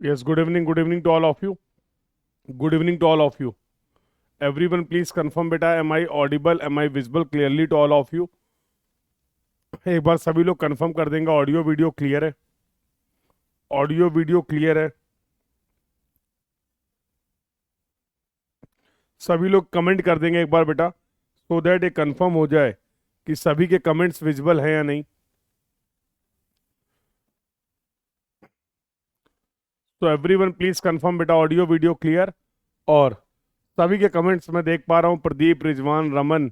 Yes, good evening to all of you. Good evening to all of you. Everyone, please confirm, beta, am I audible? Am I visible clearly to all of you? एक बार सभी लोग confirm कर देंगे audio video clear है. Audio video clear है. सभी लोग comment कर देंगे एक बार बेटा, सो दैट ये कंफर्म हो जाए कि सभी के कमेंट्स विजिबल हैं या नहीं. तो एवरीवन प्लीज कंफर्म बेटा, ऑडियो वीडियो क्लियर. और सभी के कमेंट्स मैं देख पा रहा हूँ. Pradeep, Rizwan, Raman,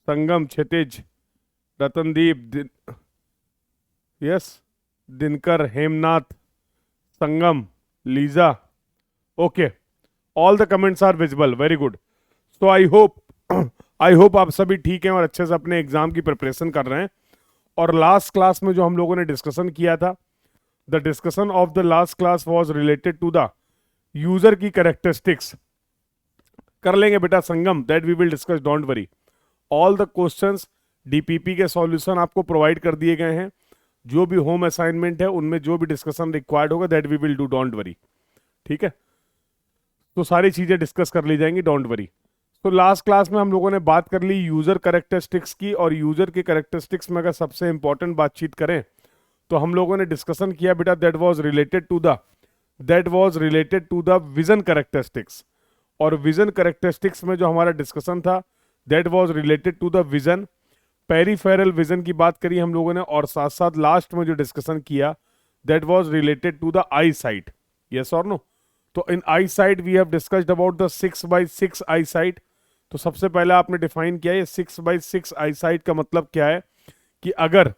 Sangam, Kshitij, Ratandeep, yes, Dinkar, Hemnath, Sangam, Lisa. Okay, all the comments are visible. Very good. So I hope आप सभी ठीक हैं और अच्छे से अपने एग्जाम की प्रिपरेशन कर रहे हैं. और लास्ट क्लास में जो हम लोगों ने डिस्कशन किया था, the discussion of the last class was related to the user की कैरेक्टरिस्टिक्स. कर लेंगे बेटा Sangam, that we will discuss, don't worry. All the questions DPP के सॉल्यूशन आपको प्रोवाइड कर दिए गए हैं. जो भी होम असाइनमेंट है उनमें जो भी डिस्कशन रिक्वायर्ड होगा that we will do, don't worry. ठीक है, तो सारी चीजें डिस्कस कर ली जाएंगी, डोंट वरी. तो लास्ट क्लास में हम लोगों ने बात कर ली यूजर कैरेक्टरिस्टिक्स की. और यूजर की कैरेक्टरिस्टिक्स में अगर सबसे इंपॉर्टेंट बातचीत करें तो हम लोगों ने डिस्कशन किया बेटा, that was related to the vision characteristics. और विजन कैरेक्टरिस्टिक्स में जो हमारा डिस्कशन था that was related to the vision. Peripheral vision की बात करी हम लोगों ने. और साथ साथ लास्ट में जो डिस्कशन किया that was related to the eye sight. Yes और नो? तो in eye sight we have discussed about the 6x6 eye sight. तो सबसे पहले आपने डिफाइन किया ये 6x6 आई साइट का मतलब क्या है कि अगर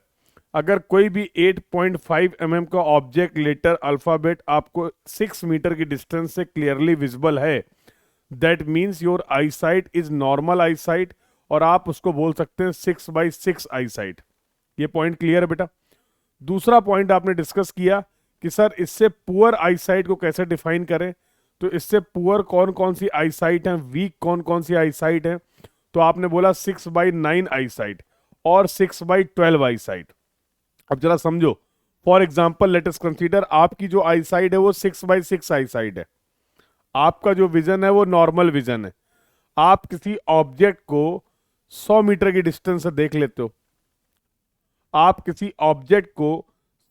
अगर कोई भी 8.5 mm का ऑब्जेक्ट लेटर अल्फाबेट आपको 6 मीटर की डिस्टेंस से क्लियरली विजिबल है, that means your I site is normal I site. और आप उसको बोल सकते हैं 6x6 आई साइट. ये पॉइंट क्लियर है बेटा. दूसरा पॉइंट आपने डिस्कस किया कि सर इससे पुअर आई साइट को कैसे डिफाइन करें. तो इससे पुअर कौन कौन सी आई साइट है, वीक कौन कौन सी आई साइट है. तो आपने बोला 6/9 आई साइट और 6/12 आई साइट. अब जरा समझो, for example let us consider आपकी जो आई साइट है वो 6x6 आई साइट है. आपका जो विजन है वो नॉर्मल विजन है. आप किसी ऑब्जेक्ट को 100 मीटर की डिस्टेंस से देख लेते हो. आप किसी ऑब्जेक्ट को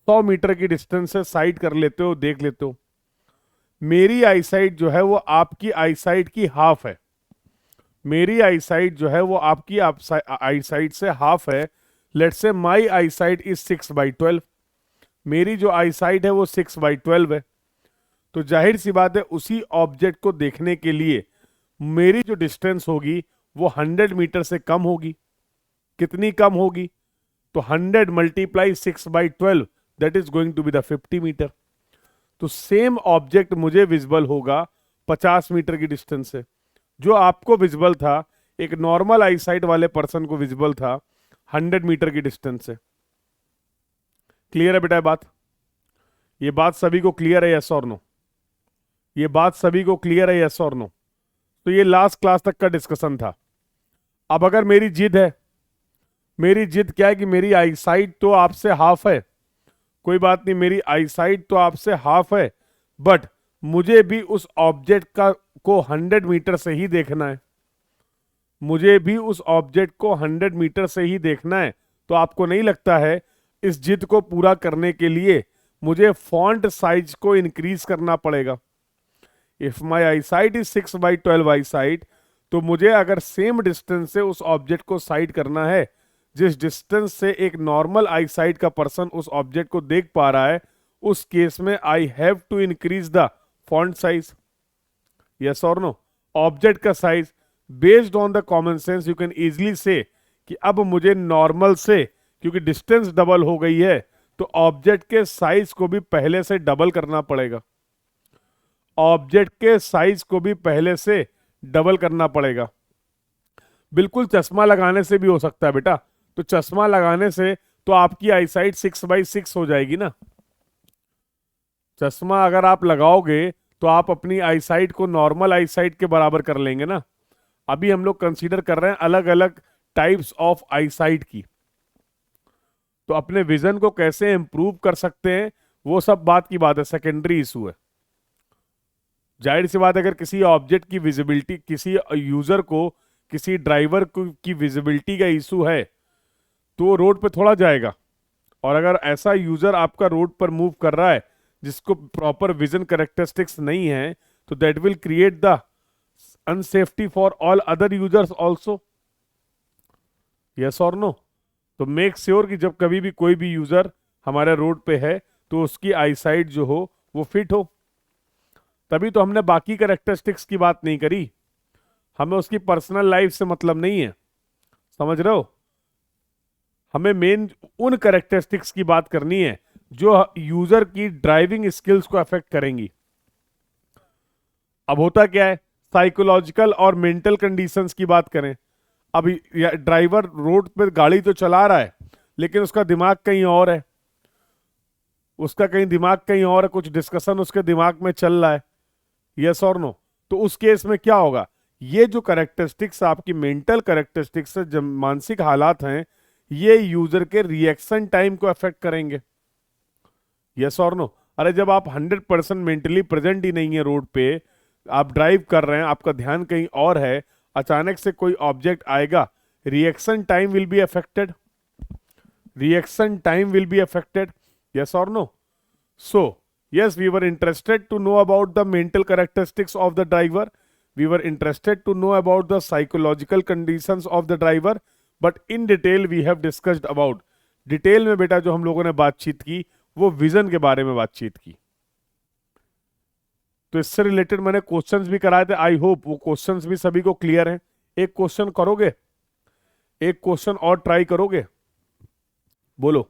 100 मीटर की डिस्टेंस से साइट कर लेते हो, देख लेते हो. मेरी आई साइट जो है वो आपकी आई साइट की हाफ है. मेरी आई साइट जो है वो आपकी आई साइट से हाफ है. लेट्स से माई आई साइट इज 6/12. मेरी जो आई साइट है वो 6/12 है. तो जाहिर सी बात है उसी ऑब्जेक्ट को देखने के लिए मेरी जो डिस्टेंस होगी वो 100 मीटर से कम होगी. कितनी कम होगी? तो 100 multiply 6/12 that is going to be the 50 metre. तो सेम ऑब्जेक्ट मुझे विजिबल होगा 50 मीटर की डिस्टेंस से. जो आपको विजिबल था, एक नॉर्मल आई साइट वाले पर्सन को विजिबल था 100 मीटर की डिस्टेंस से. क्लियर है बेटा ये बात? ये बात सभी को क्लियर है, यस और नो? ये बात सभी को क्लियर है, यस और नो? तो ये लास्ट क्लास तक का डिस्कशन था. अब अगर मेरी जिद है, मेरी जिद क्या है कि मेरी आई साइट तो आपसे हाफ है, कोई बात नहीं, मेरी आई साइट तो आपसे हाफ है, बट मुझे भी उस ऑब्जेक्ट का को 100 मीटर से ही देखना है. मुझे भी उस ऑब्जेक्ट को 100 मीटर से ही देखना है. तो आपको नहीं लगता है इस जिद को पूरा करने के लिए मुझे फॉन्ट साइज को इंक्रीज करना पड़ेगा? If my I site is 6/12 I sight, तो मुझे अगर सेम डिस्टेंस से उस ऑब्जेक्ट को साइट करना है, जिस डिस्टेंस से एक नॉर्मल आई साइट का पर्सन उस ऑब्जेक्ट को देख पा रहा है, उस केस में I have to increase the font size. Yes और नो? ऑब्जेक्ट का size based on the common sense you can easily see कि अब मुझे नॉर्मल से, क्योंकि डिस्टेंस डबल हो गई है, तो ऑब्जेक्ट के साइज को भी पहले से डबल करना पड़ेगा. ऑब्जेक्ट के साइज को भी पहले से डबल करना पड़ेगा. बिल्कुल चश्मा लगाने से भी हो सकता है बेटा. तो चश्मा लगाने से तो आपकी आई साइट 6/6 हो जाएगी ना. चश्मा अगर आप लगाओगे तो आप अपनी आई साइट को नॉर्मल आई साइट के बराबर कर लेंगे ना. अभी हम लोग कंसीडर कर रहे हैं अलग अलग टाइप्स ऑफ आई साइट की. तो अपने विजन को कैसे इंप्रूव कर सकते हैं वो सब बात की बात है, सेकेंडरी इशू है. जाहिर सी बात, अगर किसी ऑब्जेक्ट की विजिबिलिटी, किसी यूजर को, किसी ड्राइवर की विजिबिलिटी का इशू है तो वो रोड पे थोड़ा जाएगा। और अगर ऐसा यूजर आपका रोड पर मूव कर रहा है जिसको प्रॉपर विजन कैरेक्टरिस्टिक्स नहीं है, तो that will create the unsafety for all other users also. Yes और नो? तो मेक श्योर कि जब कभी भी कोई भी यूजर हमारे रोड पे है तो उसकी आईसाइट जो हो वो फिट हो। तभी तो हमने बाकी कैरेक्टरिस्टिक्स की बात नहीं करी, हमें उसकी पर्सनल लाइफ से मतलब नहीं है, समझ रहे हो? हमें मेन उन कैरेक्टरिस्टिक्स की बात करनी है जो यूजर की ड्राइविंग स्किल्स को अफेक्ट करेंगी। अब होता क्या है, साइकोलॉजिकल और मेंटल कंडीशंस की बात करें। अब ड्राइवर रोड पे गाड़ी तो चला रहा है लेकिन उसका दिमाग कहीं और है, उसका कहीं दिमाग कहीं और है, कुछ डिस्कशन उसके दिमाग में चल रहा है। यस और नो? तो उस केस में क्या होगा, ये जो कैरेक्टरिस्टिक्स आपकी मेंटल कैरेक्टरिस्टिक्स है, जो मानसिक हालात हैं, ये यूजर के रिएक्शन टाइम को अफेक्ट करेंगे। यस और नो? अरे जब आप 100% मेंटली प्रेजेंट ही नहीं है रोड पे, आप ड्राइव कर रहे हैं, आपका ध्यान कहीं और है, अचानक से कोई ऑब्जेक्ट आएगा, reaction time will be affected, reaction time will be affected. Yes और no? So yes, we were interested to know about the mental characteristics of the driver, we were interested to know about the psychological conditions of the driver, but in detail we have discussed about, detail में बेटा जो हम लोगों ने बातचीत की वो vision के बारे में बातचीत की। तो इससे रिलेटेड मैंने क्वेश्चंस भी कराए थे, आई होप वो क्वेश्चंस भी सभी को क्लियर हैं। एक क्वेश्चन करोगे, एक क्वेश्चन और ट्राई करोगे, बोलो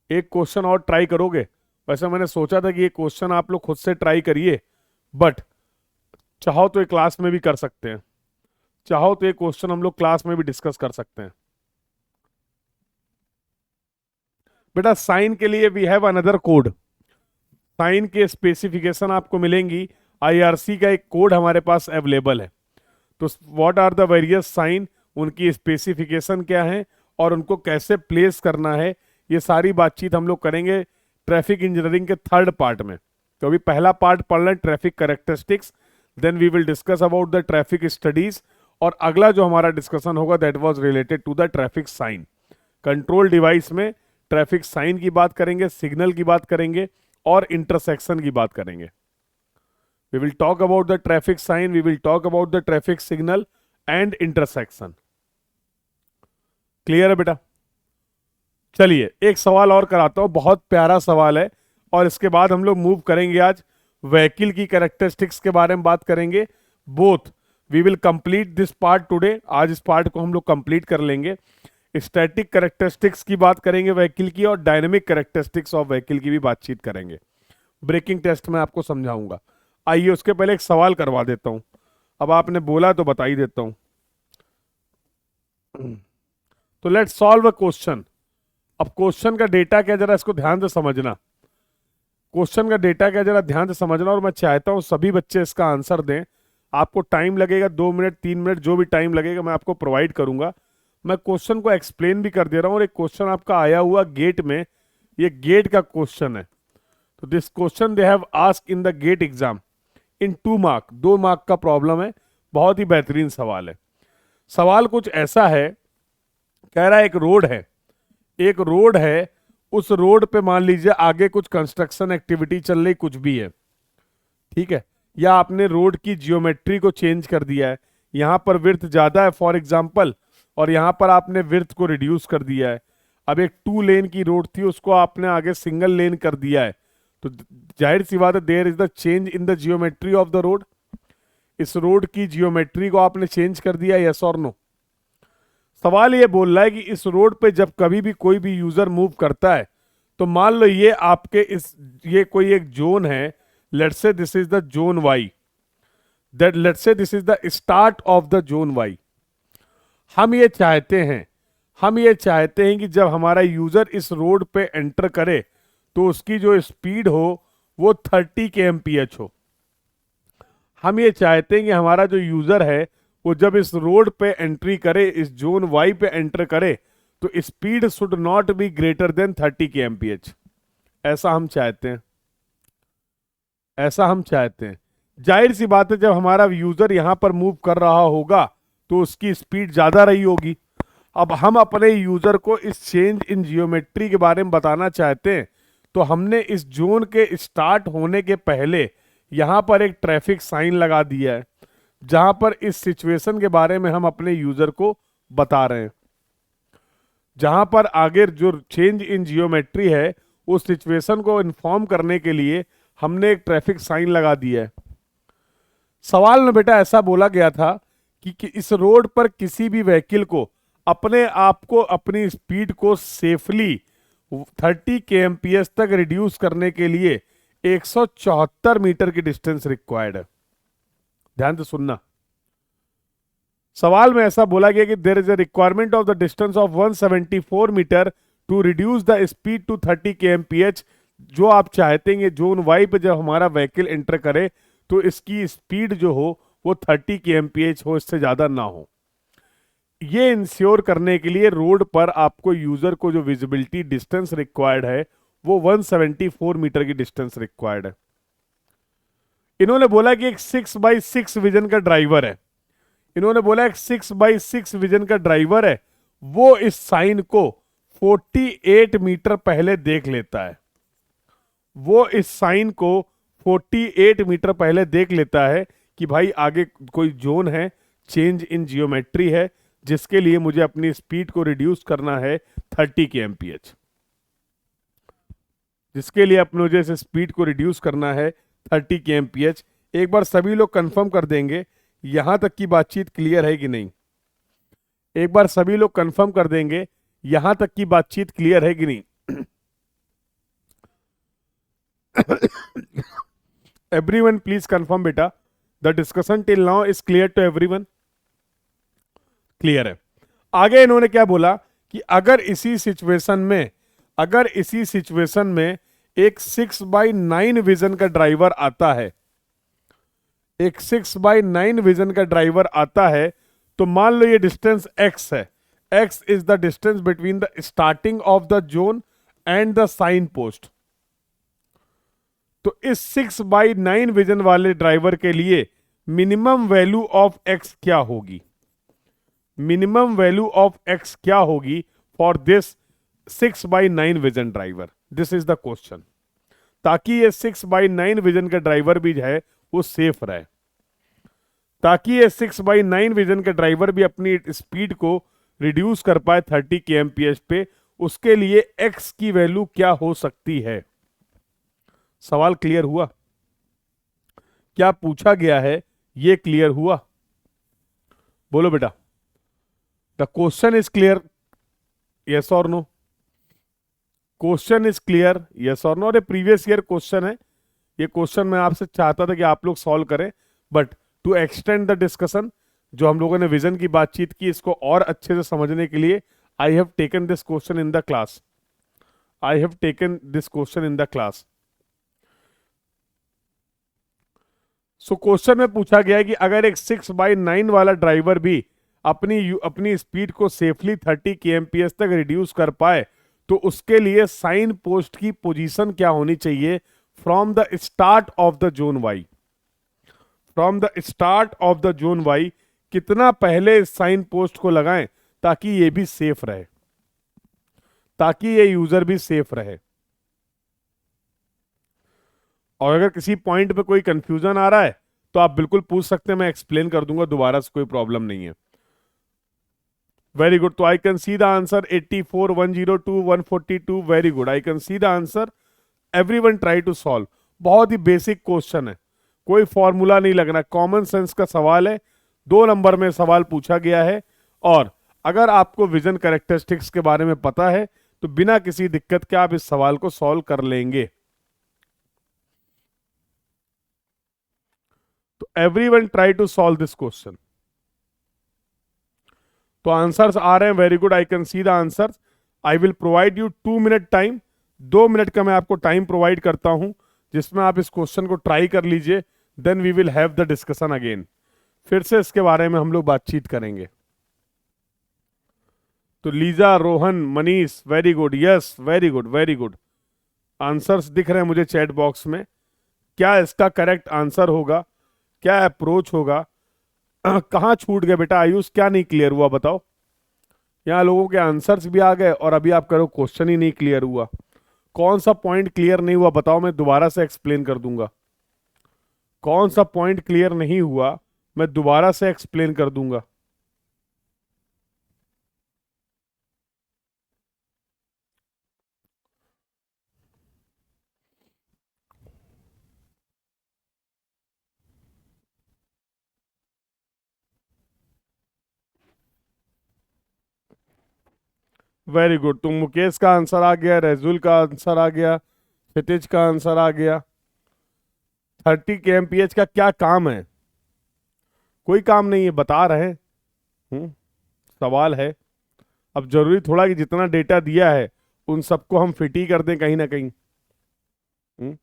एक क्वेश्चन और ट्राई करोगे? वैसे मैंने सोचा था कि ये क्वेश्चन आप लोग खुद से ट्राई करिए, बट चाहो तो ये क्लास में भी कर सकते हैं, चाहो तो ये क्वेश्चन हम लोग क्लास में भी डिस्कस कर सकते हैं। बेटा साइन के लिए we have another code, sign के स्पेसिफिकेशन आपको मिलेंगी, आईआरसी का एक कोड हमारे पास अवेलेबल है। तो what are the various sign, उनकी स्पेसिफिकेशन क्या है और उनको कैसे प्लेस करना है, ये सारी बातचीत हम लोग करेंगे ट्रैफिक इंजीनियरिंग के थर्ड पार्ट में। तो अभी पहला पार्ट पढ़ लें traffic characteristics, then we will discuss about the traffic studies, और अगला जो हमारा डिस्कशन होगा that was related to the traffic sign. Control device में ट्रैफिक साइन की बात करेंगे, सिग्नल की बात करेंगे और इंटरसेक्शन की बात करेंगे। We will talk about the traffic sign, we will talk about the traffic signal and intersection. Clear है बेटा? चलिए एक सवाल और कराता हूं, बहुत प्यारा सवाल है, और इसके बाद हम लोग मूव करेंगे आज व्हीकल की कैरेक्टरिस्टिक्स के बारे में बात करेंगे। Both we will complete this part today, आज इस पार्ट को हम लोग कंप्लीट कर लेंगे। स्टैटिक कैरेक्टरिस्टिक्स की बात करेंगे व्हीकल की, और डायनेमिक कैरेक्टरिस्टिक्स ऑफ व्हीकल की भी बातचीत करेंगे। ब्रेकिंग टेस्ट में आपको समझाऊंगा। आइए उसके पहले एक सवाल करवा देता हूं, अब आपने बोला तो बता ही देता हूं। तो लेट्स सॉल्व अ क्वेश्चन। अब क्वेश्चन का डेटा क्या, जरा इसको ध्यान से समझना, क्वेश्चन का डेटा क्या जरा ध्यान से समझना, और मैं चाहता हूं सभी बच्चे इसका आंसर दें। आपको टाइम लगेगा 2 मिनट 3 मिनट, जो भी टाइम लगेगा मैं आपको प्रोवाइड करूंगा। मैं क्वेश्चन को एक्सप्लेन भी कर दे रहा हूं, और एक क्वेश्चन आपका आया हुआ गेट में, ये गेट का क्वेश्चन है। तो this question they have asked in the GATE exam in 2 mark, 2 mark का प्रॉब्लम है, बहुत ही बेहतरीन सवाल है। सवाल कुछ ऐसा है, कह रहा है एक रोड है, एक रोड है, उस रोड पे मान लीजिए आगे कुछ कंस्ट्रक्शन एक्टिविटी चल रही, कुछ भी है, ठीक है, या आपने रोड की जियोमेट्री को चेंज कर दिया है, यहां पर विड्थ ज्यादा है फॉर एग्जांपल, और यहां पर आपने विड्थ को रिड्यूस कर दिया है। अब एक 2 लेन की रोड थी, उसको आपने आगे सिंगल लेन कर दिया है, तो जाहिर सी बात है there is the change in the geometry of the road. इस रोड की जियोमेट्री को आपने चेंज कर दिया, यस और नो? सवाल ये बोल रहा है कि इस रोड पे जब कभी भी कोई भी यूजर मूव करता है, तो मान लो ये आपके ये कोई एक जोन है, let's say this is the zone Y, that let's say this is the start of the zone Y. हम ये चाहते हैं कि जब हमारा यूजर इस रोड पे एंटर करे तो उसकी जो स्पीड हो वो 30 kmph हो। हम ये चाहते हैं कि हमारा जो यूजर है वो जब इस रोड पे एंट्री करे, इस जोन वाई पे एंटर करे, तो speed should not be greater than 30 kmph। ऐसा हम चाहते हैं, ऐसा हम चाहते हैं। जाहिर सी बात है जब हमारा यूजर यहां पर मूव कर रहा होगा तो उसकी स्पीड ज्यादा रही होगी। अब हम अपने यूजर को इस चेंज इन जियोमेट्री के बारे में बताना चाहते हैं, तो हमने इस जोन के स्टार्ट होने के पहले यहां पर एक ट्रैफिक साइन लगा दिया है, जहां पर इस सिचुएशन के बारे में हम अपने यूजर को बता रहे हैं। जहां पर आगे जो चेंज इन जियोमेट्री है उस सिचुएशन को इन्फॉर्म करने के लिए हमने एक ट्रैफिक साइन लगा दिया है। सवाल में बेटा ऐसा बोला गया था कि इस रोड पर किसी भी व्हीकल को अपने आप को अपनी स्पीड को सेफली 30 kmph तक रिड्यूस करने के लिए 174 मीटर की डिस्टेंस रिक्वायर्ड है। ध्यान से सुनना, सवाल में ऐसा बोला गया कि there is a requirement of the distance of 174 metre to reduce the speed to 30 kmph। जो आप चाहते हैं जोन वाई पे जब हमारा व्हीकल एंटर करे तो इसकी स्पीड जो हो वो 30 kmph हो, इससे ज्यादा ना हो। ये इंश्योर करने के लिए रोड पर आपको यूजर को जो विजिबिलिटी डिस्टेंस रिक्वायर्ड है वो 174 मीटर की डिस्टेंस रिक्वायर्ड है। इन्होंने बोला कि एक 6x6 विजन का ड्राइवर है, इन्होंने बोला एक 6x6 विजन का ड्राइवर है, वो इस साइन को 48 मीटर पहले देख लेता है। वो इस साइन को 48 मीटर पहले देख लेता है कि भाई आगे कोई जोन है, चेंज इन जियोमेट्री है, जिसके लिए मुझे अपनी स्पीड को रिड्यूस करना है 30 kmph, जिसके लिए अपने मुझे इस स्पीड को रिड्यूस करना है 30 kmph। एक बार सभी लोग कंफर्म कर देंगे यहां तक की बातचीत क्लियर है कि नहीं। एक बार सभी लोग कंफर्म कर देंगे यहां तक की बातचीत क्लियर है कि नहीं। एवरीवन प्लीज कंफर्म बेटा, the discussion till now is clear to everyone. Clear है। आगे इन्होंने क्या बोला कि अगर इसी सिचुएशन में एक 6x9 विजन का ड्राइवर आता है, एक 6x9 विजन का ड्राइवर आता है, तो मान लो ये डिस्टेंस x है। x is the distance between the starting of the zone and the sign post. तो इस 6x9 विजन वाले ड्राइवर के लिए मिनिमम वैल्यू ऑफ x क्या होगी, मिनिमम वैल्यू ऑफ x क्या होगी for this 6x9 vision driver, this is the question. ताकि ये 6x9 विजन का ड्राइवर भी है वो सेफ रहे, ताकि ये 6x9 विजन का ड्राइवर भी अपनी स्पीड को रिड्यूस कर पाए 30 kmph पे, उसके लिए x की वैल्यू क्या हो सकती है। सवाल क्लियर हुआ? क्या पूछा गया है ये क्लियर हुआ? बोलो बेटा, the question is clear, yes और no? Question is clear, yes और नो? और ये प्रीवियस ईयर क्वेश्चन है, ये क्वेश्चन मैं आपसे चाहता था कि आप लोग सॉल्व करें, but to extend the discussion, जो हम लोगों ने विजन की बातचीत की, इसको और अच्छे से समझने के लिए I have taken this question in the class, I have taken this question in the class. So question में पूछा गया है कि अगर एक 6x9 वाला ड्राइवर भी अपनी स्पीड को सेफली 30 kmph तक रिड्यूस कर पाए तो उसके लिए साइन पोस्ट की पोजीशन क्या होनी चाहिए from the start of the zone Y, from the start of the zone Y कितना पहले साइन पोस्ट को लगाएं ताकि ये भी सेफ रहे, ताकि ये यूजर भी सेफ रहे। और अगर किसी पॉइंट पे कोई कंफ्यूजन आ रहा है तो आप बिल्कुल पूछ सकते हैं, मैं एक्सप्लेन कर दूंगा दोबारा से, कोई प्रॉब्लम नहीं है। वेरी गुड, तो I can see the answer 84, 102, 142, very good, I can see the answer. Everyone try to solve. बहुत ही बेसिक क्वेश्चन है, कोई फॉर्मूला नहीं लगना, कॉमन सेंस का सवाल है, 2 नंबर में सवाल पूछा गया है। और अगर आपको विजन कैरेक्टरिस्टिक्स के बारे में पता है तो बिना किसी दिक्कत के आप इस सवाल को सॉल्व कर लेंगे। तो everyone try to solve this question. तो आंसर्स आ रहे हैं, very good, I can see the answers. I will provide you 2 minute time, 2 minute का मैं आपको टाइम प्रोवाइड करता हूं जिसमें आप इस क्वेश्चन को ट्राई कर लीजिए, then we will have the discussion again. फिर से इसके बारे में हम लोग बातचीत करेंगे। तो Lisa, Rohan, Manish, very good, yes, very good, very good. Answers दिख रहे हैं मुझे चैट बॉक्स में। क्या इसका करेक्ट आंसर होगा? क्या अप्रोच होगा? कहाँ छूट गए बेटा आयुष, क्या नहीं क्लियर हुआ बताओ? यहाँ लोगों के आंसर्स भी आ गए और अभी आप करो क्वेश्चन ही नहीं क्लियर हुआ। कौन सा पॉइंट क्लियर नहीं हुआ बताओ, मैं दोबारा से एक्सप्लेन कर दूंगा। कौन सा पॉइंट क्लियर नहीं हुआ, मैं दोबारा से एक्सप्लेन कर दूंगा। वेरी गुड, तो मुकेश का आंसर आ गया, रेजुल का आंसर आ गया, क्षितिज का आंसर आ गया। 30 kmph का क्या काम है? कोई काम नहीं है, बता रहे हैं। सवाल है। अब जरूरी थोड़ा कि जितना डेटा दिया है उन सबको हम फिट ही कर दें कहीं ना कहीं। हम्म?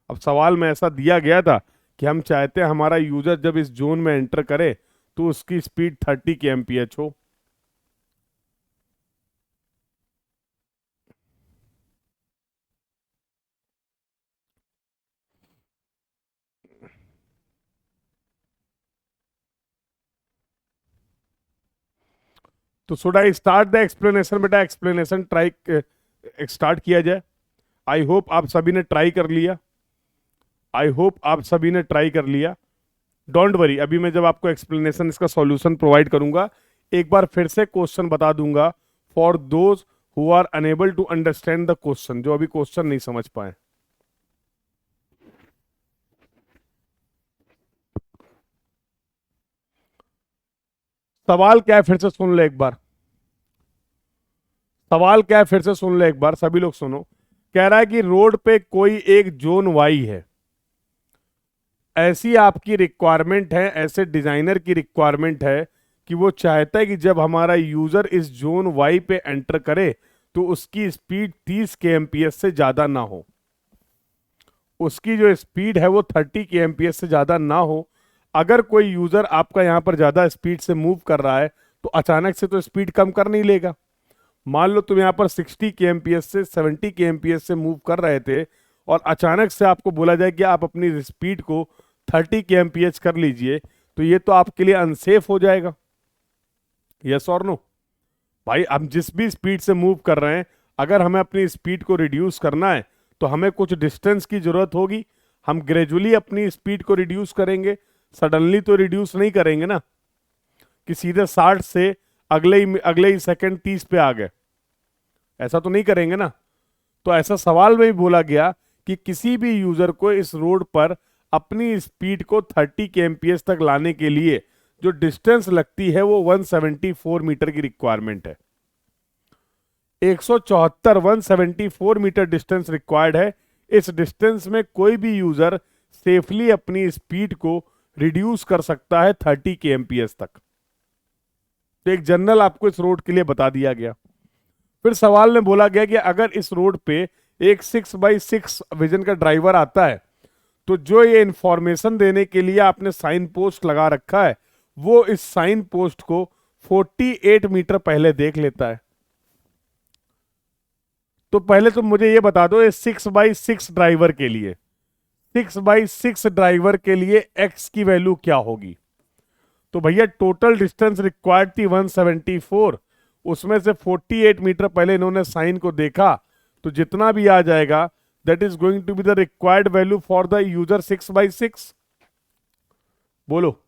अब सवाल में ऐसा दिया गया था कि हम चाहते हैं हमारा यूजर जब इस जोन में एंटर करे तो उसकी स्पीड 30 kmph हो। तो should I start the explanation? बेटा एक्सप्लेनेशन ट्राई स्टार्ट किया जाए। आई होप आप सभी ने ट्राई कर लिया। आई होप आप सभी ने ट्राई कर लिया। डोंट वरी, अभी मैं जब आपको एक्सप्लेनेशन इसका सॉल्यूशन प्रोवाइड करूंगा एक बार फिर से क्वेश्चन बता दूंगा for those who are unable to understand the question, जो अभी क्वेश्चन नहीं समझ पाए। सवाल क्या है फिर से सुन ले एक बार। सवाल क्या है फिर से सुन ले एक बार, सभी लोग सुनो। कह रहा है कि रोड पे कोई एक जोन वाई है, ऐसी आपकी रिक्वायरमेंट है, ऐसे डिजाइनर की रिक्वायरमेंट है कि वो चाहता है कि जब हमारा यूजर इस जोन वाई पे एंटर करे तो उसकी स्पीड 30 kmph से ज्यादा ना हो। उसकी जो स्पीड है वो 30 kmph से ज्यादा ना हो। अगर कोई यूजर आपका यहां पर ज्यादा स्पीड से मूव कर रहा है तो अचानक से तो स्पीड कम कर नहीं लेगा। मान लो तुम यहाँ पर 60 kmph से 70 kmph से मूव कर रहे थे और अचानक से आपको बोला जाए कि आप अपनी स्पीड को 30 kmph कर लीजिए, तो ये तो आपके लिए अनसेफ हो जाएगा। यस और नो? भाई हम जिस भी स्पीड से मूव कर रहे हैं, अगर हमें अपनी स्पीड को रिड्यूस करना है तो हमें कुछ डिस्टेंस की जरूरत होगी। हम ग्रेजुअली अपनी स्पीड को रिड्यूस करेंगे, सडनली तो रिड्यूस नहीं करेंगे ना कि सीधे 60 से अगले ही सेकंड 30 पे आ गए, ऐसा तो नहीं करेंगे ना। तो ऐसा सवाल में भी बोला गया कि किसी भी यूजर को इस रोड पर अपनी स्पीड को 30 kmph तक लाने के लिए जो डिस्टेंस लगती है वो 174 मीटर की रिक्वायरमेंट है। 174 मीटर डिस्टेंस रिक्वायर्ड है। इस डिस्टेंस में कोई भी यूजर सेफली अपनी स्पीड को रिड्यूस कर सकता है 30 kmph तक। तो एक जनरल आपको इस रोड के लिए बता दिया गया। फिर सवाल में बोला गया कि अगर इस रोड पे एक 6x6 विजन का ड्राइवर आता है तो जो ये इंफॉर्मेशन देने के लिए आपने साइन पोस्ट लगा रखा है वो इस साइन पोस्ट को 48 मीटर पहले देख लेता है। तो पहले तो मुझे ये बता दो, ये 6x6 ड्राइवर के लिए 6x6 ड्राइवर के लिए x की वैल्यू क्या होगी? तो भैया टोटल डिस्टेंस रिक्वायर्ड थी 174, उसमें से 48 मीटर पहले इन्होंने साइन को देखा, तो जितना भी आ जाएगा that is going to be the required value for the user 6x6। बोलो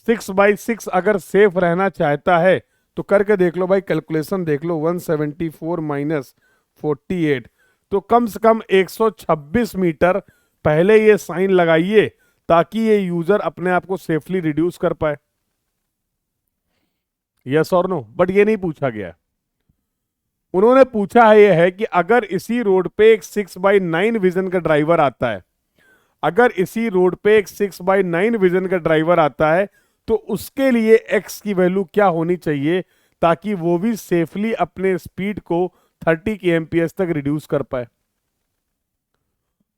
6x6 अगर सेफ रहना चाहता है तो करके देख लो भाई, कैलकुलेशन देख लो, 174 माइनस 48, तो कम से कम 126 मीटर पहले ये साइन लगाइए ताकि ये यूजर अपने आप को सेफली रिड्यूस कर पाए। यस और नो? बट ये नहीं पूछा गया। उन्होंने पूछा है ये है कि अगर इसी रोड पे एक 6x9 विजन का ड्राइवर आता है, अगर इसी रोड पे एक 6x9 विजन का ड्राइवर आता है तो उसके लिए एक्स की वैल्यू क्या होनी चाहिए ताकि वो भी सेफली अपने स्पीड को 30 kmph तक रिड्यूस कर पाए।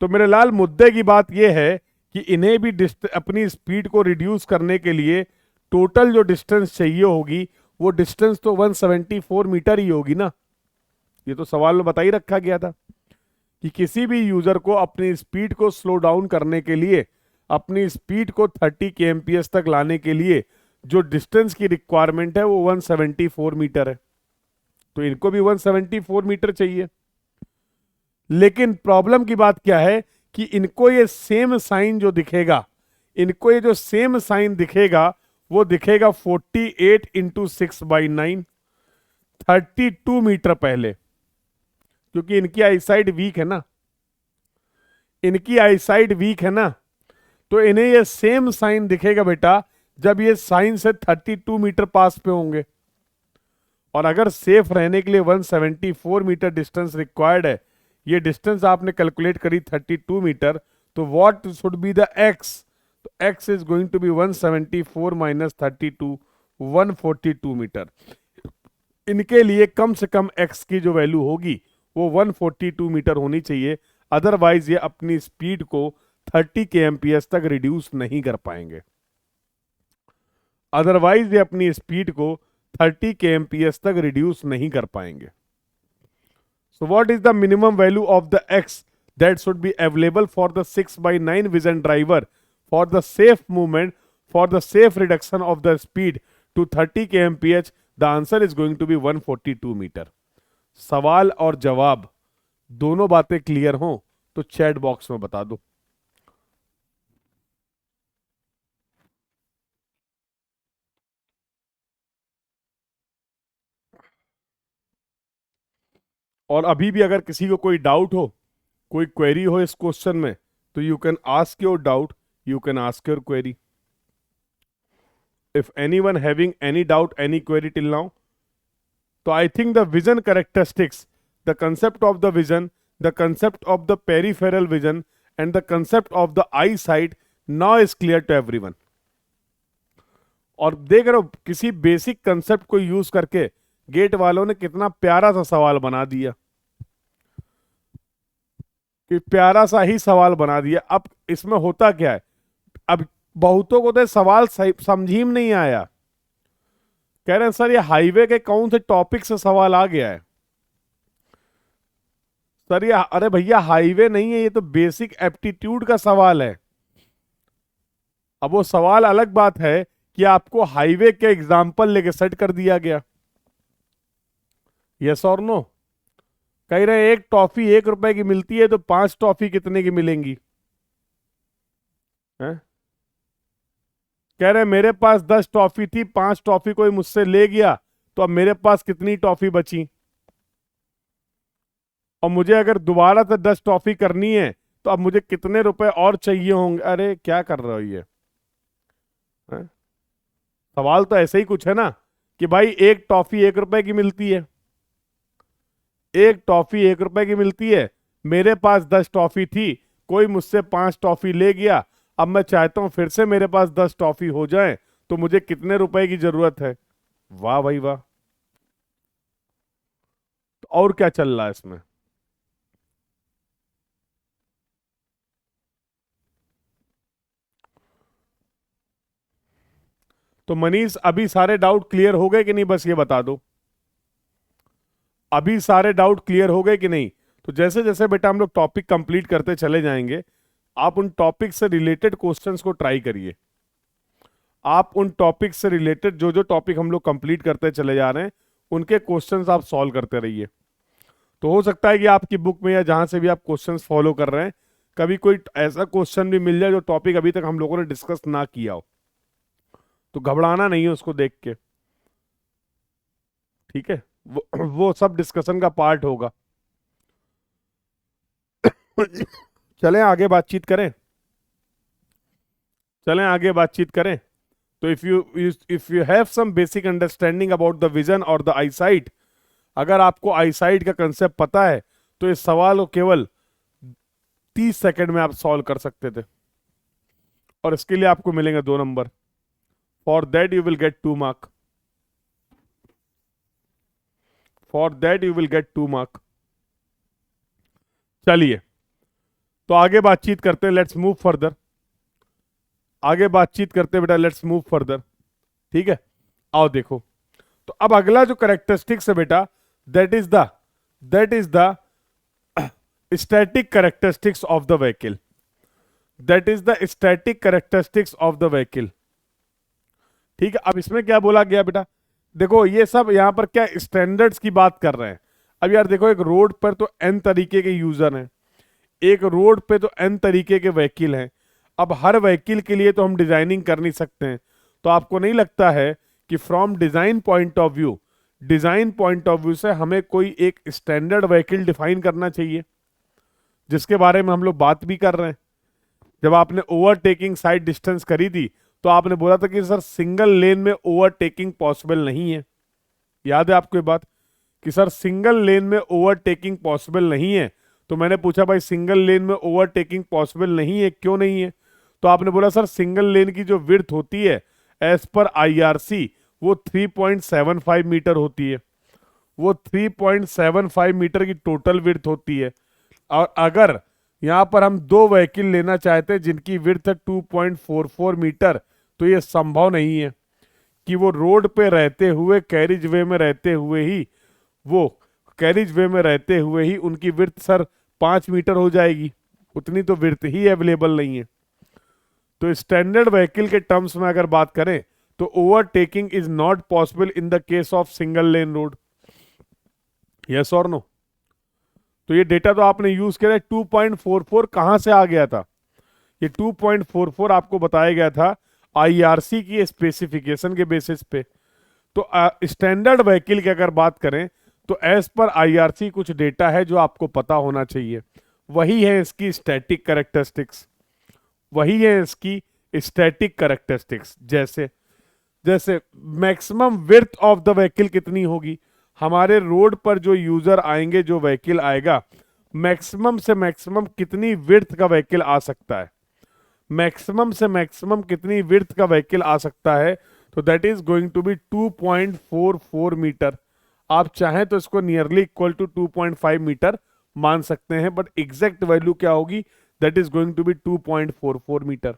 तो मेरे लाल मुद्दे की बात यह है कि इन्हें भी अपनी स्पीड को रिड्यूस करने के लिए टोटल जो डिस्टेंस चाहिए होगी वो डिस्टेंस तो 174 मीटर ही होगी ना। ये तो सवाल में बता ही रखा गया था कि किसी भी यूजर को अपनी स्पीड को स्लो डाउन करने के लिए अपनी स्पीड को 30 kmph तक लाने के लिए जो डिस्टेंस की रिक्वायरमेंट है वो 174 मीटर है, तो इनको भी 174 मीटर चाहिए। लेकिन प्रॉब्लम की बात क्या है कि इनको ये सेम साइन जो दिखेगा, इनको ये जो सेम साइन दिखेगा वो दिखेगा 48 इंटू 6/9, 32 मीटर पहले, क्योंकि इनकी आईसाइट वीक है ना, इनकी आईसाइट वीक है ना, तो इन्हें ये सेम साइन दिखेगा बेटा जब ये साइन से 32 मीटर पास पे होंगे। और अगर सेफ रहने के लिए 174 मीटर डिस्टेंस रिक्वायर्ड है, ये डिस्टेंस आपने कैलकुलेट करी 32 मीटर, तो what should be the x, तो x is going to be 174 minus 32, 142 metre. इनके लिए कम से कम एक्स की जो वैल्यू होगी वो 142 मीटर होनी चाहिए, अदरवाइज ये अपनी स्पीड को 30 kmph तक रिड्यूस नहीं कर पाएंगे, अदरवाइज ये अपनी स्पीड को 30 kmph तक रिड्यूस नहीं कर पाएंगे। So what is the minimum value of the x that should be available for the 6/9 vision driver for the safe movement, for the safe reduction of the speed to 30 kmph? The answer is going to be 142 metre. सवाल और जवाब दोनों बातें clear हों तो chat box में बता दो। और अभी भी अगर किसी को कोई डाउट हो, कोई क्वेरी हो इस क्वेश्चन में, तो you can ask your doubt, you can ask your query. If anyone having any doubt, any query till now, so I think the vision characteristics, the concept of the vision, the concept of the peripheral vision, and the concept of the eyesight now is clear to everyone. और देख रहे हो किसी basic concept को use करके gate वालों ने कितना प्यारा सा सवाल बना दिया, कि प्यारा सा ही सवाल बना दिया। अब इसमें होता क्या है, अब बहुतों को तो सवाल समझ ही में नहीं आया, कह रहे हैं सर ये हाईवे के कौन से टॉपिक से सवाल आ गया है। सर ये, अरे भैया हाईवे नहीं है, ये तो बेसिक एप्टीट्यूड का सवाल है। अब वो सवाल अलग बात है कि आपको हाईवे के एग्जाम्पल लेके सेट कर दिया गया, यस और नो। कह रहे एक टॉफी 1 रुपए की मिलती है तो 5 टॉफी कितने की मिलेंगी है? कह रहे मेरे पास 10 टॉफी थी, 5 टॉफी कोई मुझसे ले गया, तो अब मेरे पास कितनी टॉफी बची, और मुझे अगर दोबारा से 10 टॉफी करनी है तो अब मुझे कितने रुपए और चाहिए होंगे। अरे क्या कर रहे हो ये है? सवाल तो ऐसे ही कुछ है ना कि भाई एक टॉफी 1 रुपए की मिलती है, एक टॉफी 1 रुपए की मिलती है, मेरे पास 10 टॉफी थी, कोई मुझसे 5 टॉफी ले गया, अब मैं चाहता हूं फिर से मेरे पास 10 टॉफी हो जाए, तो मुझे कितने रुपए की जरूरत है। वाह भाई वाह। तो और क्या चल रहा है इसमें, तो मनीष अभी सारे डाउट क्लियर हो गए कि नहीं, बस ये बता दो अभी सारे डाउट क्लियर हो गए कि नहीं। तो जैसे जैसे बेटा हम लोग टॉपिक कंप्लीट करते चले जाएंगे, आप उन टॉपिक से रिलेटेड क्वेश्चंस को ट्राई करिए। आप उन टॉपिक से रिलेटेड जो जो टॉपिक हम लोग कंप्लीट करते चले जा रहे हैं उनके क्वेश्चंस आप सॉल्व करते रहिए। तो हो सकता है कि आपकी बुक में या जहां से भी आप क्वेश्चंस फॉलो कर रहे हैं कभी कोई ऐसा क्वेश्चन भी मिल जाए जो टॉपिक अभी तक हम लोगों ने डिस्कस ना किया हो, तो घबराना नहीं है उसको देख के, ठीक है, वो सब डिस्कशन का पार्ट होगा। चलें आगे बातचीत करें, चलें आगे बातचीत करें। तो if you have some basic understanding about the vision और द आईसाइट, अगर आपको आईसाइट का कंसेप्ट पता है तो इस सवाल को केवल 30 सेकंड में आप सॉल्व कर सकते थे, और इसके लिए आपको मिलेंगे 2 number. For that you will get 2 mark, for that you will get 2 mark. चलिए तो आगे बातचीत करते हैं, लेट्स मूव फर्दर, आगे बातचीत करते हैं बेटा, लेट्स मूव फर्दर, ठीक है। आओ देखो, तो अब अगला जो कैरेक्टरिस्टिक्स है बेटा, that is the static characteristics of the vehicle. That is the static characteristics of the vehicle. ठीक है, अब इसमें क्या बोला गया बेटा, देखो ये सब यहाँ पर क्या स्टैंडर्ड्स की बात कर रहे हैं। अब यार देखो, एक रोड पर तो n तरीके के यूजर हैं, एक रोड पे तो n तरीके के व्हीकल हैं। अब हर व्हीकल के लिए तो हम डिजाइनिंग कर नहीं सकते हैं। तो आपको नहीं लगता है कि from design point of view से हमें कोई एक स्टैंडर्ड व्हीकल डिफाइन करना चाहिए, जिसके बारे में हम लोग बात भी कर रहे हैं। जब आपने ओवरटेकिंग साइड डिस्टेंस करी थी तो आपने बोला था कि सर सिंगल लेन में ओवरटेकिंग पॉसिबल नहीं है। याद है आपको ये बात कि सर सिंगल लेन में ओवरटेकिंग पॉसिबल नहीं है। तो मैंने पूछा भाई सिंगल लेन में ओवरटेकिंग पॉसिबल नहीं है, क्यों नहीं है? तो आपने बोला सर सिंगल लेन की जो विड्थ होती है एज पर आईआरसी वो 3.75 मीटर होती है। वो 3.75 मीटर की टोटल विड्थ होती है। और अगर यहां पर हम दो व्हीकल लेना चाहते हैं जिनकी विड्थ है 2.44 मीटर, तो ये संभव नहीं है कि वो रोड पे रहते हुए कैरिज वे में रहते हुए ही उनकी विड्थ सर 5 मीटर हो जाएगी। उतनी तो विड्थ ही अवेलेबल नहीं है। तो स्टैंडर्ड व्हीकल के टर्म्स में अगर बात करें तो overtaking is not possible in the case of single lane road. Yes और नो? तो ये डेटा तो आपने यूज किया है। 2.44 कहां से आ गया था? ये 2.44 आपको बताया गया था आईआरसी की स्पेसिफिकेशन के बेसिस पे। तो स्टैंडर्ड व्हीकल की अगर बात करें तो एज पर आईआरसी कुछ डेटा है जो आपको पता होना चाहिए। वही है इसकी स्टैटिक कैरेक्टरिस्टिक्स। जैसे जैसे maximum width of the vehicle कितनी होगी? हमारे रोड पर जो यूजर आएंगे, जो व्हीकल आएगा, मैक्सिमम से मैक्सिमम कितनी विड्थ का व्हीकल आ सकता है? मैक्सिमम से मैक्सिमम कितनी विड्थ का व्हीकल आ सकता है? तो that is going to be 2.44 metre. आप चाहें तो इसको नियरली इक्वल टू 2.5 मीटर मान सकते हैं, बट एग्जैक्ट वैल्यू क्या होगी? That is going to be 2.44 metre.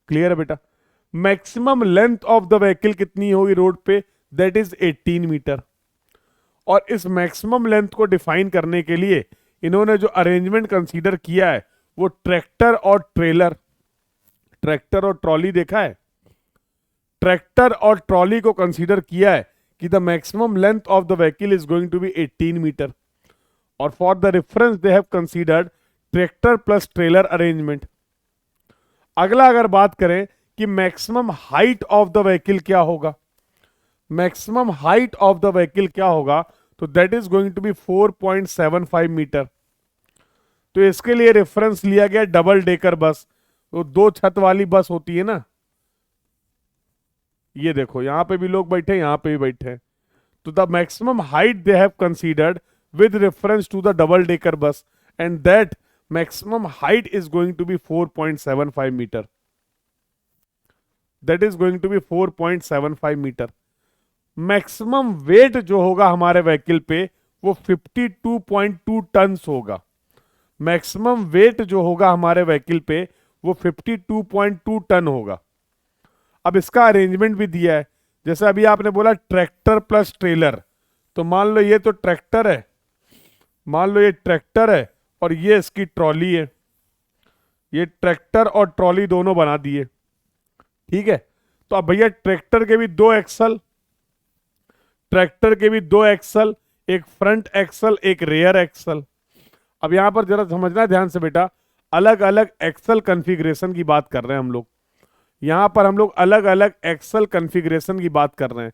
Clear है बेटा? Maximum length of the vehicle कितनी होगी रोड पे? That is 18 metre. और इस मैक्सिमम लेंथ को डिफाइन करने के लिए इन्होंने जो अरेंजमेंट कंसीडर किया है वो ट्रैक्टर और ट्रॉली देखा है? ट्रैक्टर और ट्रॉली को कंसीडर किया है कि the maximum length of the vehicle is going to be 18 metre. और for the reference they have considered tractor plus trailer arrangement. अगला अगर बात करें कि maximum height of the vehicle क्या होगा, तो that is going to be 4.75 metre. तो इसके लिए रेफरेंस लिया गया डबल डेकर बस। तो दो छत वाली बस होती है ना, ये देखो यहां पे भी लोग बैठे, यहां पे भी बैठे। तो the maximum height they have considered with reference to the double decker bus, and that maximum height is going to be 4.75 meter. That is going to be 4.75 meter. Maximum weight जो होगा हमारे व्हीकल पे वो 52.2 ton होगा। Maximum weight जो होगा हमारे vehicle पे वो 52.2 टन होगा। अब इसका अरेंजमेंट भी दिया है। जैसे अभी आपने बोला ट्रैक्टर प्लस ट्रेलर, तो मान लो ये तो ट्रैक्टर है, और ये इसकी ट्रॉली है। ये ट्रैक्टर और ट्रॉली दोनों बना दिए, ठीक है। तो अब भैया ट्रैक्टर के भी दो एक्सल, एक फ्रंट एक्सल, एक रेयर एक्सल। अब यहां पर जरा समझना ध्यान से बेटा, अलग अलग एक्सल कॉन्फ़िगरेशन की बात कर रहे हैं हम लोग। यहां पर हम लोग अलग अलग एक्सल कॉन्फ़िगरेशन की बात कर रहे हैं।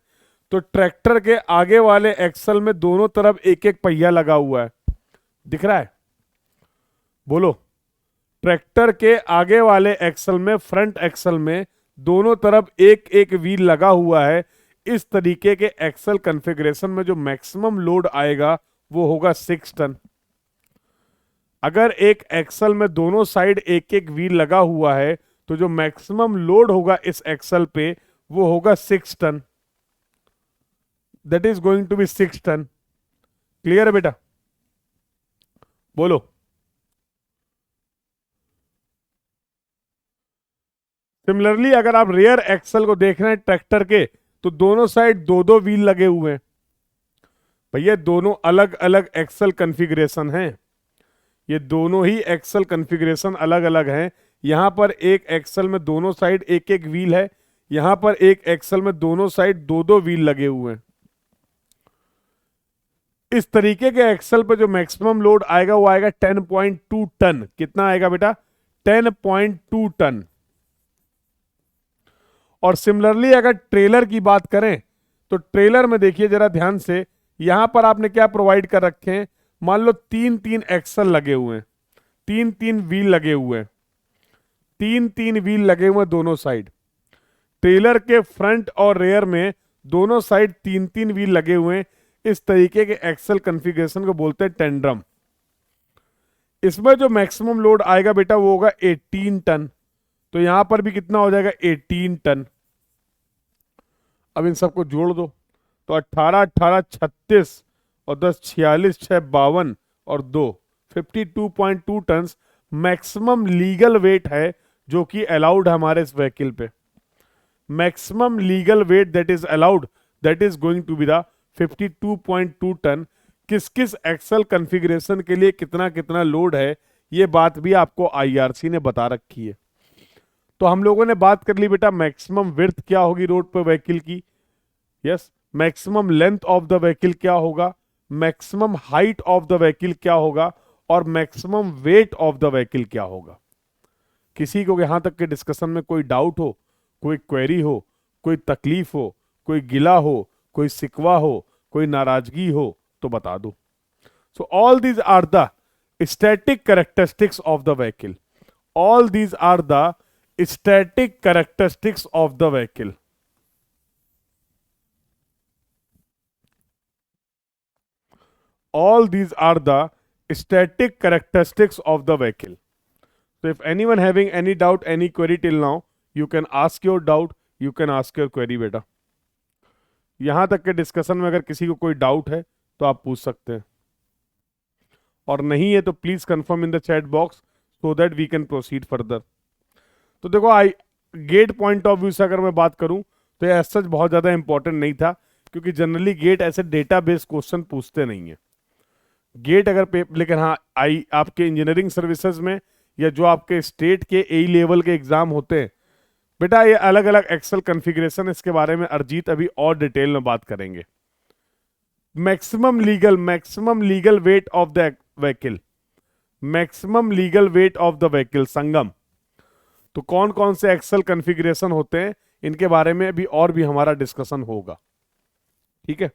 तो ट्रैक्टर के आगे वाले एक्सल में दोनों तरफ एक एक पहिया लगा हुआ है, दिख रहा है? बोलो। ट्रैक्टर के आगे वाले एक्सल में, फ्रंट एक्सल में दोनों तरफ एक एक व्हील लगा हुआ है। इस तरीके के एक्सल कॉन्फ़िगरेशन में जो मैक्सिमम लोड आएगा वो होगा 6 टन। अगर एक एक्सल में दोनों साइड एक एक व्हील लगा हुआ है तो जो मैक्सिमम लोड होगा इस एक्सल पे वो होगा 6 tonne. That is going to be 6 tonne. Clear है बेटा? बोलो। सिमिलरली अगर आप रेयर एक्सल को देख रहे हैं ट्रैक्टर के, तो दोनों साइड दो दो व्हील लगे हुए हैं। भैया दोनों अलग अलग एक्सल कॉन्फ़िगरेशन हैं। ये दोनों ही एक्सल कॉन्फ़िगरेशन अलग अलग हैं। यहां पर एक एक्सल में दोनों साइड एक एक व्हील है, यहां पर एक एक्सल में दोनों साइड दो दो व्हील लगे हुए हैं। इस तरीके के एक्सल पे जो मैक्सिमम लोड आएगा वो आएगा 10.2 टन। कितना आएगा बेटा? 10.2 टन। और सिमिलरली अगर ट्रेलर की बात करें तो ट्रेलर में देखिए जरा ध्यान से, यहां पर आपने क्या प्रोवाइड कर रखे हैं? मान लो तीन तीन एक्सल लगे हुए हैं, तीन तीन व्हील लगे हुए हैं, तीन तीन व्हील लगे हुए हैं दोनों साइड। ट्रेलर के फ्रंट और रेयर में दोनों साइड तीन तीन व्हील लगे हुए हैं। इस तरीके के एक्सल कॉन्फ़िगरेशन को बोलते हैं टेंड्रम। इसमें जो मैक्सिमम लोड आएगा बेटा वो होगा 18 टन। तो यहां पर भी कितना हो जाएगा? 18 टन। अब इन सबको जोड़ दो तो 18 18 36 और 10 46 6 52 और 2 52.2 टन मैक्सिमम लीगल वेट है जो कि अलाउड है हमारे इस व्हीकल पे। Maximum legal weight that is allowed, that is going to be the 52.2 tonne. किस किस एक्सल कॉन्फ़िगरेशन के लिए कितना कितना लोड है, ये बात भी आपको आईआरसी ने बता रखी है। तो हम लोगों ने बात कर ली बेटा मैक्सिमम विड्थ क्या होगी रोड पर व्हीकल की, yes. Maximum length of the vehicle क्या होगा, maximum height of the vehicle क्या होगा, और maximum weight of the vehicle क्या होगा। किसी को यहां तक के डिस्कशन में कोई डाउट हो, कोई क्वेरी हो, कोई तकलीफ हो, कोई गिला हो, कोई सिकवा हो, कोई नाराजगी हो तो बता दो। So all these are the static characteristics of the vehicle. All these are the static characteristics of the vehicle. All these are the static characteristics of the vehicle. So if anyone having any doubt, any query till now, you can ask your doubt, you can ask your query बेटा। यहां तक के discussion में अगर किसी को कोई doubt है तो आप पूछ सकते हैं, और नहीं है तो please confirm in the chat box so that we can proceed further. तो देखो गेट पॉइंट ऑफ व्यू से अगर मैं बात करूं तो ये सच बहुत ज्यादा इंपॉर्टेंट नहीं था, क्योंकि जनरली गेट ऐसे डेटाबेस क्वेश्चन पूछते नहीं है। गेट अगर लेकिन हाँ आपके इंजीनियरिंग सर्विसेज में या जो आपके स्टेट के ए लेवल के एग्जाम होते हैं बेटा, ये अलग अलग एक्सेल कॉन्फ़िगरेशन, इसके बारे में अरिजीत अभी और डिटेल में बात करेंगे। Maximum legal weight of the vehicle, maximum legal weight of the vehicle Sangam. तो कौन कौन से एक्सेल कॉन्फ़िगरेशन होते हैं इनके बारे में भी और भी हमारा डिस्कशन होगा, ठीक है।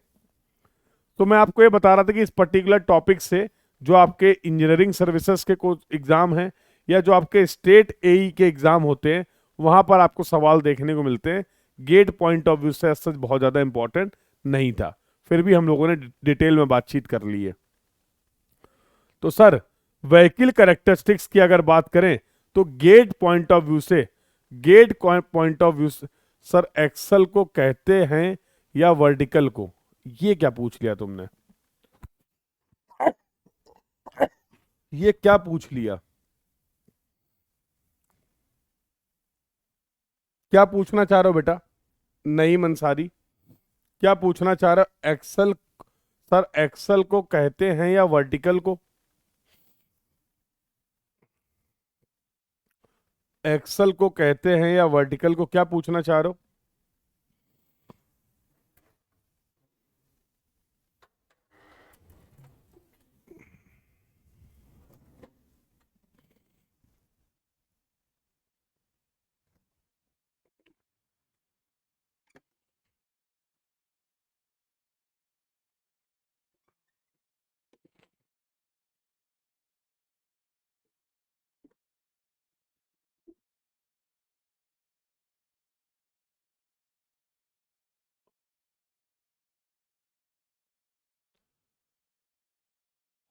तो मैं आपको ये बता रहा था कि इस पर्टिकुलर टॉपिक से जो आपके इंजीनियरिंग सर्विसेज के कुछ एग्जाम हैं या जो आपके स्टेट एई के एग्जाम होते हैं वहां पर आपको सवाल देखने को मिलते हैं। गेट पॉइंट ऑफ व्यू से सच बहुत ज्यादा इंपॉर्टेंट नहीं था, फिर भी हम लोगों ने डिटेल में बातचीत कर ली है। तो सर व्हीकल कैरेक्टरिस्टिक्स की अगर बात करें तो गेट पॉइंट ऑफ व्यू से, गेट पॉइंट ऑफ व्यू से सर एक्सल को कहते हैं या वर्टिकल को? ये क्या पूछ लिया तुमने, ये क्या पूछ लिया? क्या पूछना चाह रहे हो बेटा? नहीं मंसारी, क्या पूछना चाह रहे हो? एक्सल, सर एक्सल को कहते हैं या वर्टिकल को? एक्सल को कहते हैं या वर्टिकल को, क्या पूछना चाह रहे हो?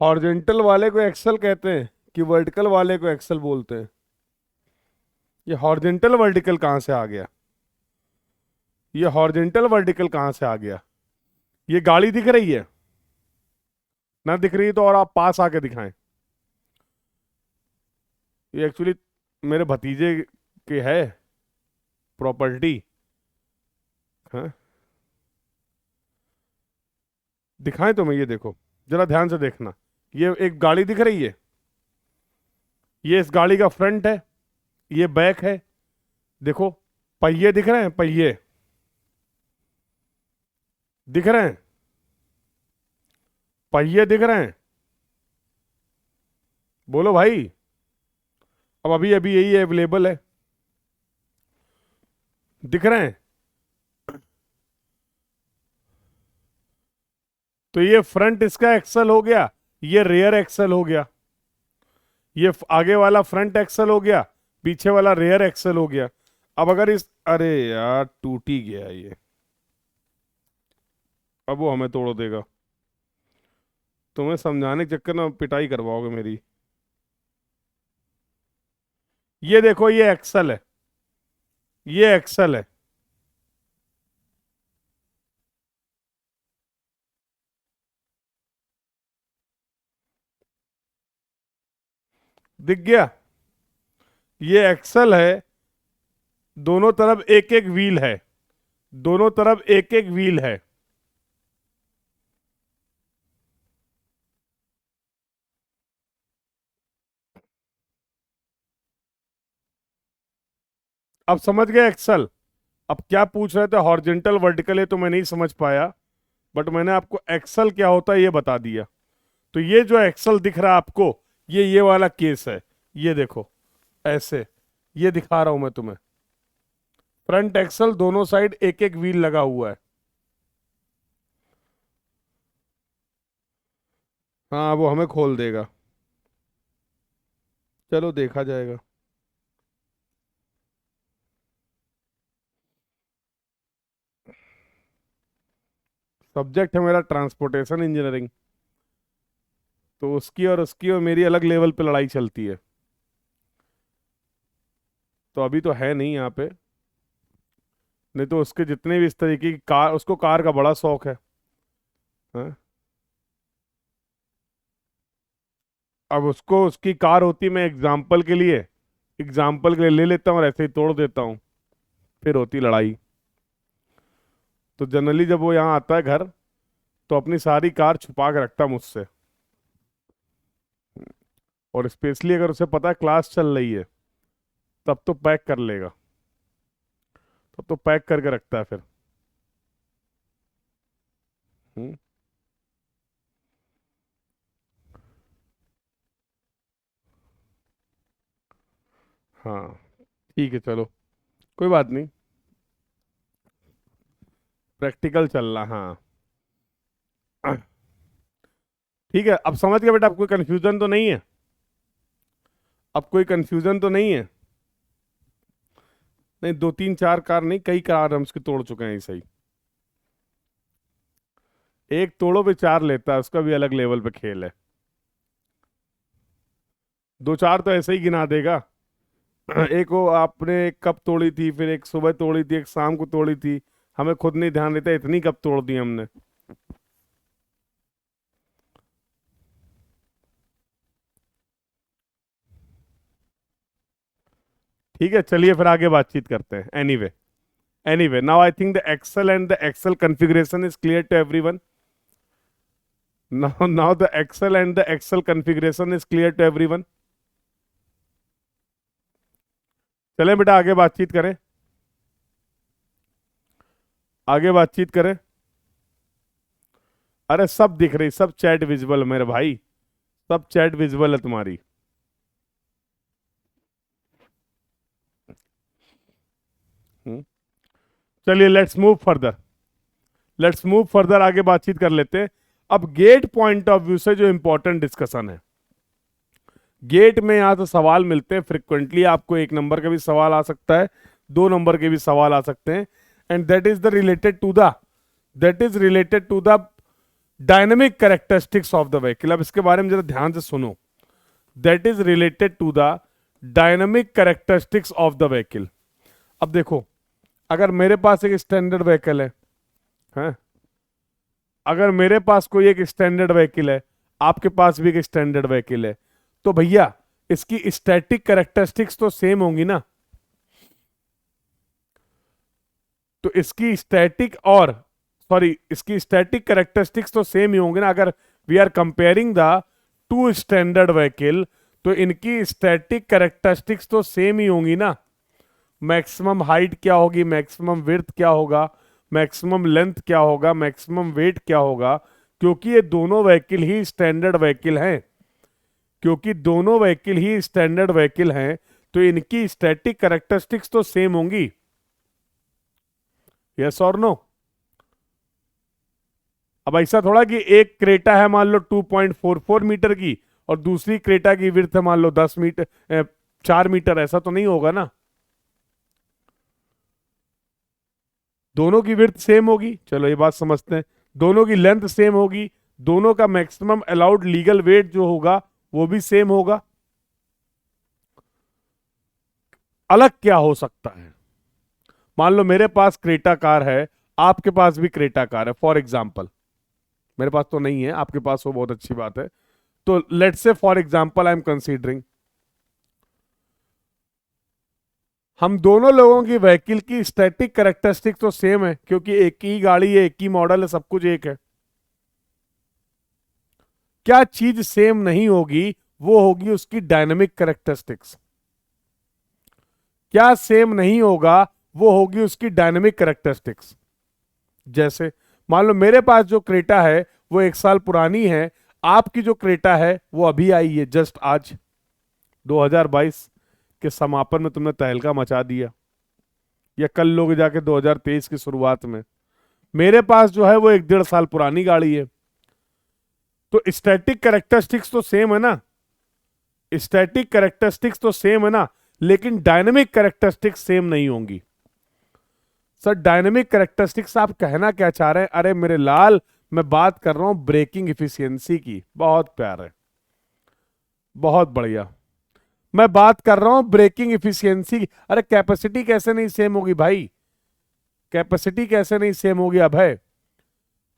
हॉरिजॉन्टल वाले को एक्सल कहते हैं कि वर्टिकल वाले को एक्सल बोलते हैं? ये हॉरिजॉन्टल वर्टिकल कहां से आ गया? ये हॉरिजॉन्टल वर्टिकल कहां से आ गया? ये गाड़ी दिख रही है ना? दिख रही है तो और आप पास आके दिखाएं। ये एक्चुअली मेरे भतीजे के है प्रॉपर्टी। हाँ दिखाएं तो मैं, ये देखो जरा ध्यान से देखना, ये एक गाड़ी दिख रही है, ये इस गाड़ी का फ्रंट है, ये बैक है। देखो पहिए दिख रहे हैं, पहिए दिख रहे हैं, पहिए दिख रहे हैं, बोलो भाई। अब अभी अभी यही अवेलेबल है, दिख रहे हैं। तो ये फ्रंट इसका एक्सल हो गया, ये रेयर एक्सल हो गया, ये आगे वाला फ्रंट एक्सल हो गया, पीछे वाला रेयर एक्सल हो गया। अब अगर इस, अरे यार टूट ही गया ये, अब वो हमें तोड़ देगा। तुम्हें समझाने के चक्कर में पिटाई करवाओगे मेरी। ये देखो ये एक्सल है, ये एक्सल है। दिख गया, ये एक्सल है। दोनों तरफ एक एक व्हील है, दोनों तरफ एक एक व्हील है। अब समझ गए एक्सल। अब क्या पूछ रहे थे, हॉरिजॉन्टल वर्टिकल, है तो मैं नहीं समझ पाया, बट मैंने आपको एक्सल क्या होता है ये बता दिया। तो ये जो एक्सल दिख रहा है आपको, ये वाला केस है। ये देखो ऐसे, ये दिखा रहा हूं मैं तुम्हें। फ्रंट एक्सल दोनों साइड एक एक व्हील लगा हुआ है। हाँ वो हमें खोल देगा, चलो देखा जाएगा। सब्जेक्ट है मेरा ट्रांसपोर्टेशन इंजीनियरिंग, तो उसकी और मेरी अलग लेवल पे लड़ाई चलती है। तो अभी तो है नहीं यहाँ पे, नहीं तो उसके जितने भी इस तरीके की कार, उसको कार का बड़ा शौक है। हाँ? अब उसको उसकी कार होती, मैं एग्जाम्पल के लिए ले लेता हूँ और ऐसे ही तोड़ देता हूँ, फिर होती लड़ाई। तो जनरली जब वो यहाँ आता है घर, तो अपनी सारी कार छुपा के रखता है मुझसे। और स्पेशली अगर उसे पता है क्लास चल रही है, तब तो पैक कर लेगा, तब तो पैक करके रखता है फिर। हम्म, हाँ ठीक है चलो, कोई बात नहीं, प्रैक्टिकल चल रहा, हाँ। ठीक है, अब समझ गए बेटा, अब कोई कंफ्यूजन तो नहीं है, अब कोई कंफ्यूजन तो नहीं है। नहीं, दो तीन चार कार नहीं, कई कार हम उसकी तोड़ चुके हैं ऐसे ही। एक तोड़ो पे चार लेता है, उसका भी अलग लेवल पे खेल है। दो चार तो ऐसे ही गिना देगा। एक वो आपने एक कप तोड़ी थी, फिर एक सुबह तोड़ी थी, एक शाम को तोड़ी थी, हमें खुद नहीं ध्यान देता इतनी कप तोड़ दी हमने। ठीक है चलिए फिर आगे बातचीत करते हैं। Anyway now I think the axle and the axle configuration is clear to everyone. Now the axle and the axle configuration is clear to everyone. चलें बेटा आगे बातचीत करें, आगे बातचीत करें। अरे सब दिख रही, सब चैट विजिबल मेरे भाई, सब चैट विजिबल है तुम्हारी। हम्म, चलिए लेट्स मूव फर्दर, आगे बातचीत कर लेते हैं। अब गेट पॉइंट ऑफ व्यू से जो इंपॉर्टेंट डिस्कशन है, गेट में यहां से सवाल मिलते हैं फ्रिक्वेंटली, आपको एक नंबर का भी सवाल आ सकता है, दो नंबर के भी सवाल आ सकते हैं। And that is related to the dynamic characteristics of the vehicle. अब इसके बारे में जरा ध्यान से सुनो, that is related to the dynamic characteristics of the vehicle. अब देखो, अगर मेरे पास एक स्टैंडर्ड व्हीकल है, अगर मेरे पास कोई एक स्टैंडर्ड व्हीकल है, आपके पास भी एक स्टैंडर्ड व्हीकल है, तो भैया इसकी स्टैटिक कैरेक्टरिस्टिक्स तो सेम होंगी ना। तो इसकी स्टैटिक कैरेक्टरिस्टिक्स तो सेम ही होंगे ना। अगर we are comparing the two standard vehicle, तो इनकी स्टैटिक कैरेक्टरिस्टिक्स तो सेम ही होंगी ना। मैक्सिमम हाइट क्या होगी, मैक्सिमम विड्थ क्या होगा, मैक्सिमम लेंथ क्या होगा, मैक्सिमम वेट क्या होगा, क्योंकि ये दोनों व्हीकल ही स्टैंडर्ड व्हीकल हैं। क्योंकि दोनों व्हीकल ही स्टैंडर्ड व्हीकल हैं तो इनकी स्टैटिक कैरेक्टरिस्टिक्स तो सेम होंगी। यस और नो? अब ऐसा थोड़ा कि एक क्रेटा है मान लो 2.44 मीटर की और दूसरी क्रेटा की विड्थ है मान लो 10 मीटर 4 मीटर, ऐसा तो नहीं होगा ना। दोनों की विड्थ सेम होगी, चलो ये बात समझते हैं। दोनों की लेंथ सेम होगी, दोनों का मैक्सिमम अलाउड लीगल वेट जो होगा वो भी सेम होगा। अलग क्या हो सकता है? मान लो मेरे पास क्रेटा कार है, आपके पास भी क्रेटा कार है फॉर एग्जाम्पल। मेरे पास तो नहीं है, आपके पास हो, बहुत अच्छी बात है। तो let's say for example I am considering, हम दोनों लोगों की व्हीकल की स्टैटिक कैरेक्टरिस्टिक तो सेम है क्योंकि एक ही गाड़ी है, एक ही मॉडल है, सब कुछ एक है। क्या चीज सेम नहीं होगी? वो होगी उसकी डायनेमिक कैरेक्टरिस्टिक्स। क्या सेम नहीं होगा? वो होगी उसकी डायनेमिक कैरेक्टरिस्टिक्स। जैसे मान लो मेरे पास जो क्रेटा है वो 1 साल पुरानी है, आपकी जो क्रेटा है वो अभी आई है, जस्ट आज 2022 के समापन में तुमने तहलका मचा दिया, या कल लोग जाके 2023 की शुरुआत में। मेरे पास जो है वो 1 डेढ़ साल पुरानी गाड़ी है। तो स्टैटिक कैरेक्टरिस्टिक्स तो सेम है ना, स्टैटिक कैरेक्टरिस्टिक्स तो सेम है ना, लेकिन डायनेमिक कैरेक्टरिस्टिक्स सेम नहीं होंगी। सर डायनेमिक कैरेक्टरिस्टिक्स आप कहना क्या चाह रहे हैं? अरे मेरे लाल, मैं बात कर रहा हूं ब्रेकिंग इफिशियंसी की। बहुत प्यार है, बहुत बढ़िया। मैं बात कर रहा हूं ब्रेकिंग इफिशियंसी की। अरे कैपेसिटी कैसे नहीं सेम होगी भाई? कैपेसिटी कैसे नहीं सेम होगी अभय?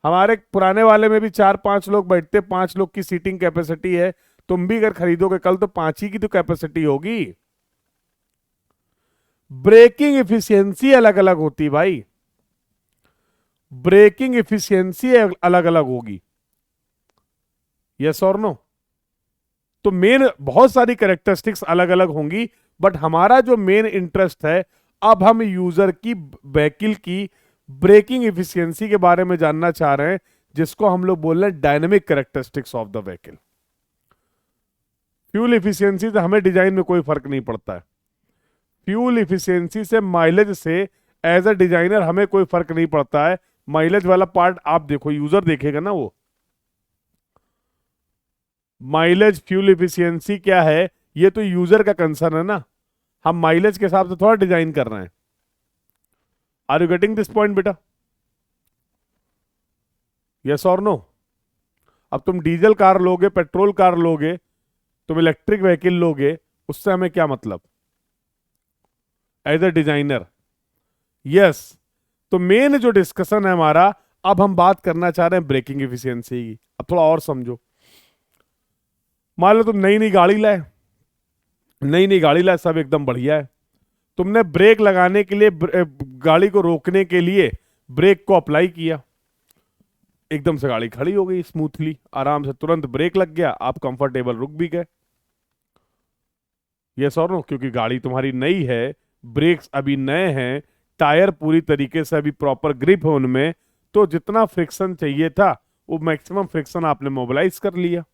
हमारे पुराने वाले में भी 4-5 लोग बैठते, 5 लोग की सीटिंग कैपेसिटी है। तुम भी अगर खरीदोगे कल तो 5 ही की तो कैपेसिटी होगी। ब्रेकिंग इफिशियंसी अलग अलग होती भाई, ब्रेकिंग इफिशियंसी अलग अलग होगी। यस और नो? तो मेन बहुत सारी कैरेक्टरिस्टिक्स अलग अलग होंगी, बट हमारा जो मेन इंटरेस्ट है, अब हम यूजर की व्हीकल की ब्रेकिंग इफिशियंसी के बारे में जानना चाह रहे हैं, जिसको हम लोग बोल रहे हैं dynamic characteristics of the vehicle. Fuel efficiency से हमें डिजाइन में कोई फर्क नहीं पड़ता है। फ्यूल इफिशियंसी से, माइलेज से एज अ डिजाइनर हमें कोई फर्क नहीं पड़ता है। माइलेज वाला पार्ट आप देखो, यूजर देखेगा ना वो। माइलेज, फ्यूल इफिशियंसी क्या है, ये तो यूजर का कंसर्न है ना। हम माइलेज के हिसाब से थोड़ा डिजाइन कर रहे हैं। Are you getting this point बेटा? यस और नो? अब तुम डीजल कार लोगे, पेट्रोल कार लोगे, तुम इलेक्ट्रिक व्हीकल लोगे, उससे हमें क्या मतलब एज अ डिजाइनर? यस। तो मेन जो डिस्कशन है हमारा, अब हम बात करना चाह रहे हैं ब्रेकिंग इफिशियंसी की। अब थोड़ा और समझो। मान लो तुम नई नई गाड़ी लाए, नई नई गाड़ी लाए, सब एकदम बढ़िया है। तुमने ब्रेक लगाने के लिए, गाड़ी को रोकने के लिए ब्रेक को अप्लाई किया, एकदम से गाड़ी खड़ी हो गई स्मूथली, आराम से तुरंत ब्रेक लग गया, आप कंफर्टेबल रुक भी गए। यस और नो? क्योंकि गाड़ी तुम्हारी नई है, ब्रेक्स अभी नए हैं, टायर पूरी तरीके से अभी प्रॉपर ग्रिप है उनमें, तो जितना फ्रिक्शन चाहिए था वो मैक्सिमम फ्रिक्शन आपने मोबिलाइज कर लिया।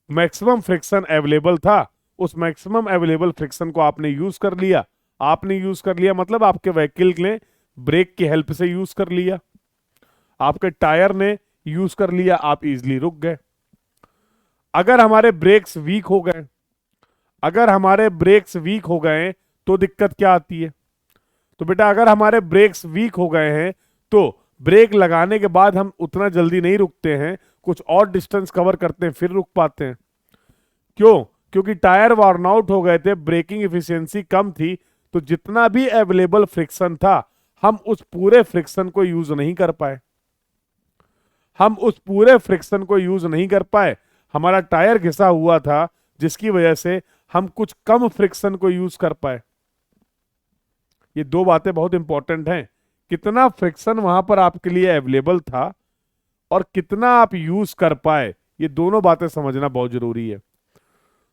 मैक्सिमम फ्रिक्शन अवेलेबल था, उस मैक्सिमम अवेलेबल फ्रिक्शन को आपने यूज कर लिया। आपने यूज कर लिया मतलब आपके व्हीकल ने ब्रेक की हेल्प से यूज कर लिया, आपके टायर ने यूज कर लिया, आप इजीली रुक गए। अगर हमारे ब्रेक्स वीक हो गए, अगर हमारे ब्रेक्स वीक हो गए तो दिक्कत क्या आती है? तो बेटा अगर हमारे ब्रेक्स वीक हो गए हैं तो ब्रेक लगाने के बाद हम उतना जल्दी नहीं रुकते हैं, कुछ और डिस्टेंस कवर करते हैं फिर रुक पाते हैं। क्यों? क्योंकि टायर वार्न आउट हो गए थे, ब्रेकिंग इफिशियंसी कम थी, तो जितना भी अवेलेबल फ्रिक्शन था हम उस पूरे फ्रिक्शन को यूज नहीं कर पाए। हम उस पूरे फ्रिक्शन को यूज नहीं कर पाए, हमारा टायर घिसा हुआ था, जिसकी वजह से हम कुछ कम फ्रिक्शन को यूज कर पाए। ये दो बातें बहुत इंपॉर्टेंट हैं, कितना फ्रिक्शन वहां पर आपके लिए अवेलेबल था और कितना आप यूज कर पाए, ये दोनों बातें समझना बहुत जरूरी है।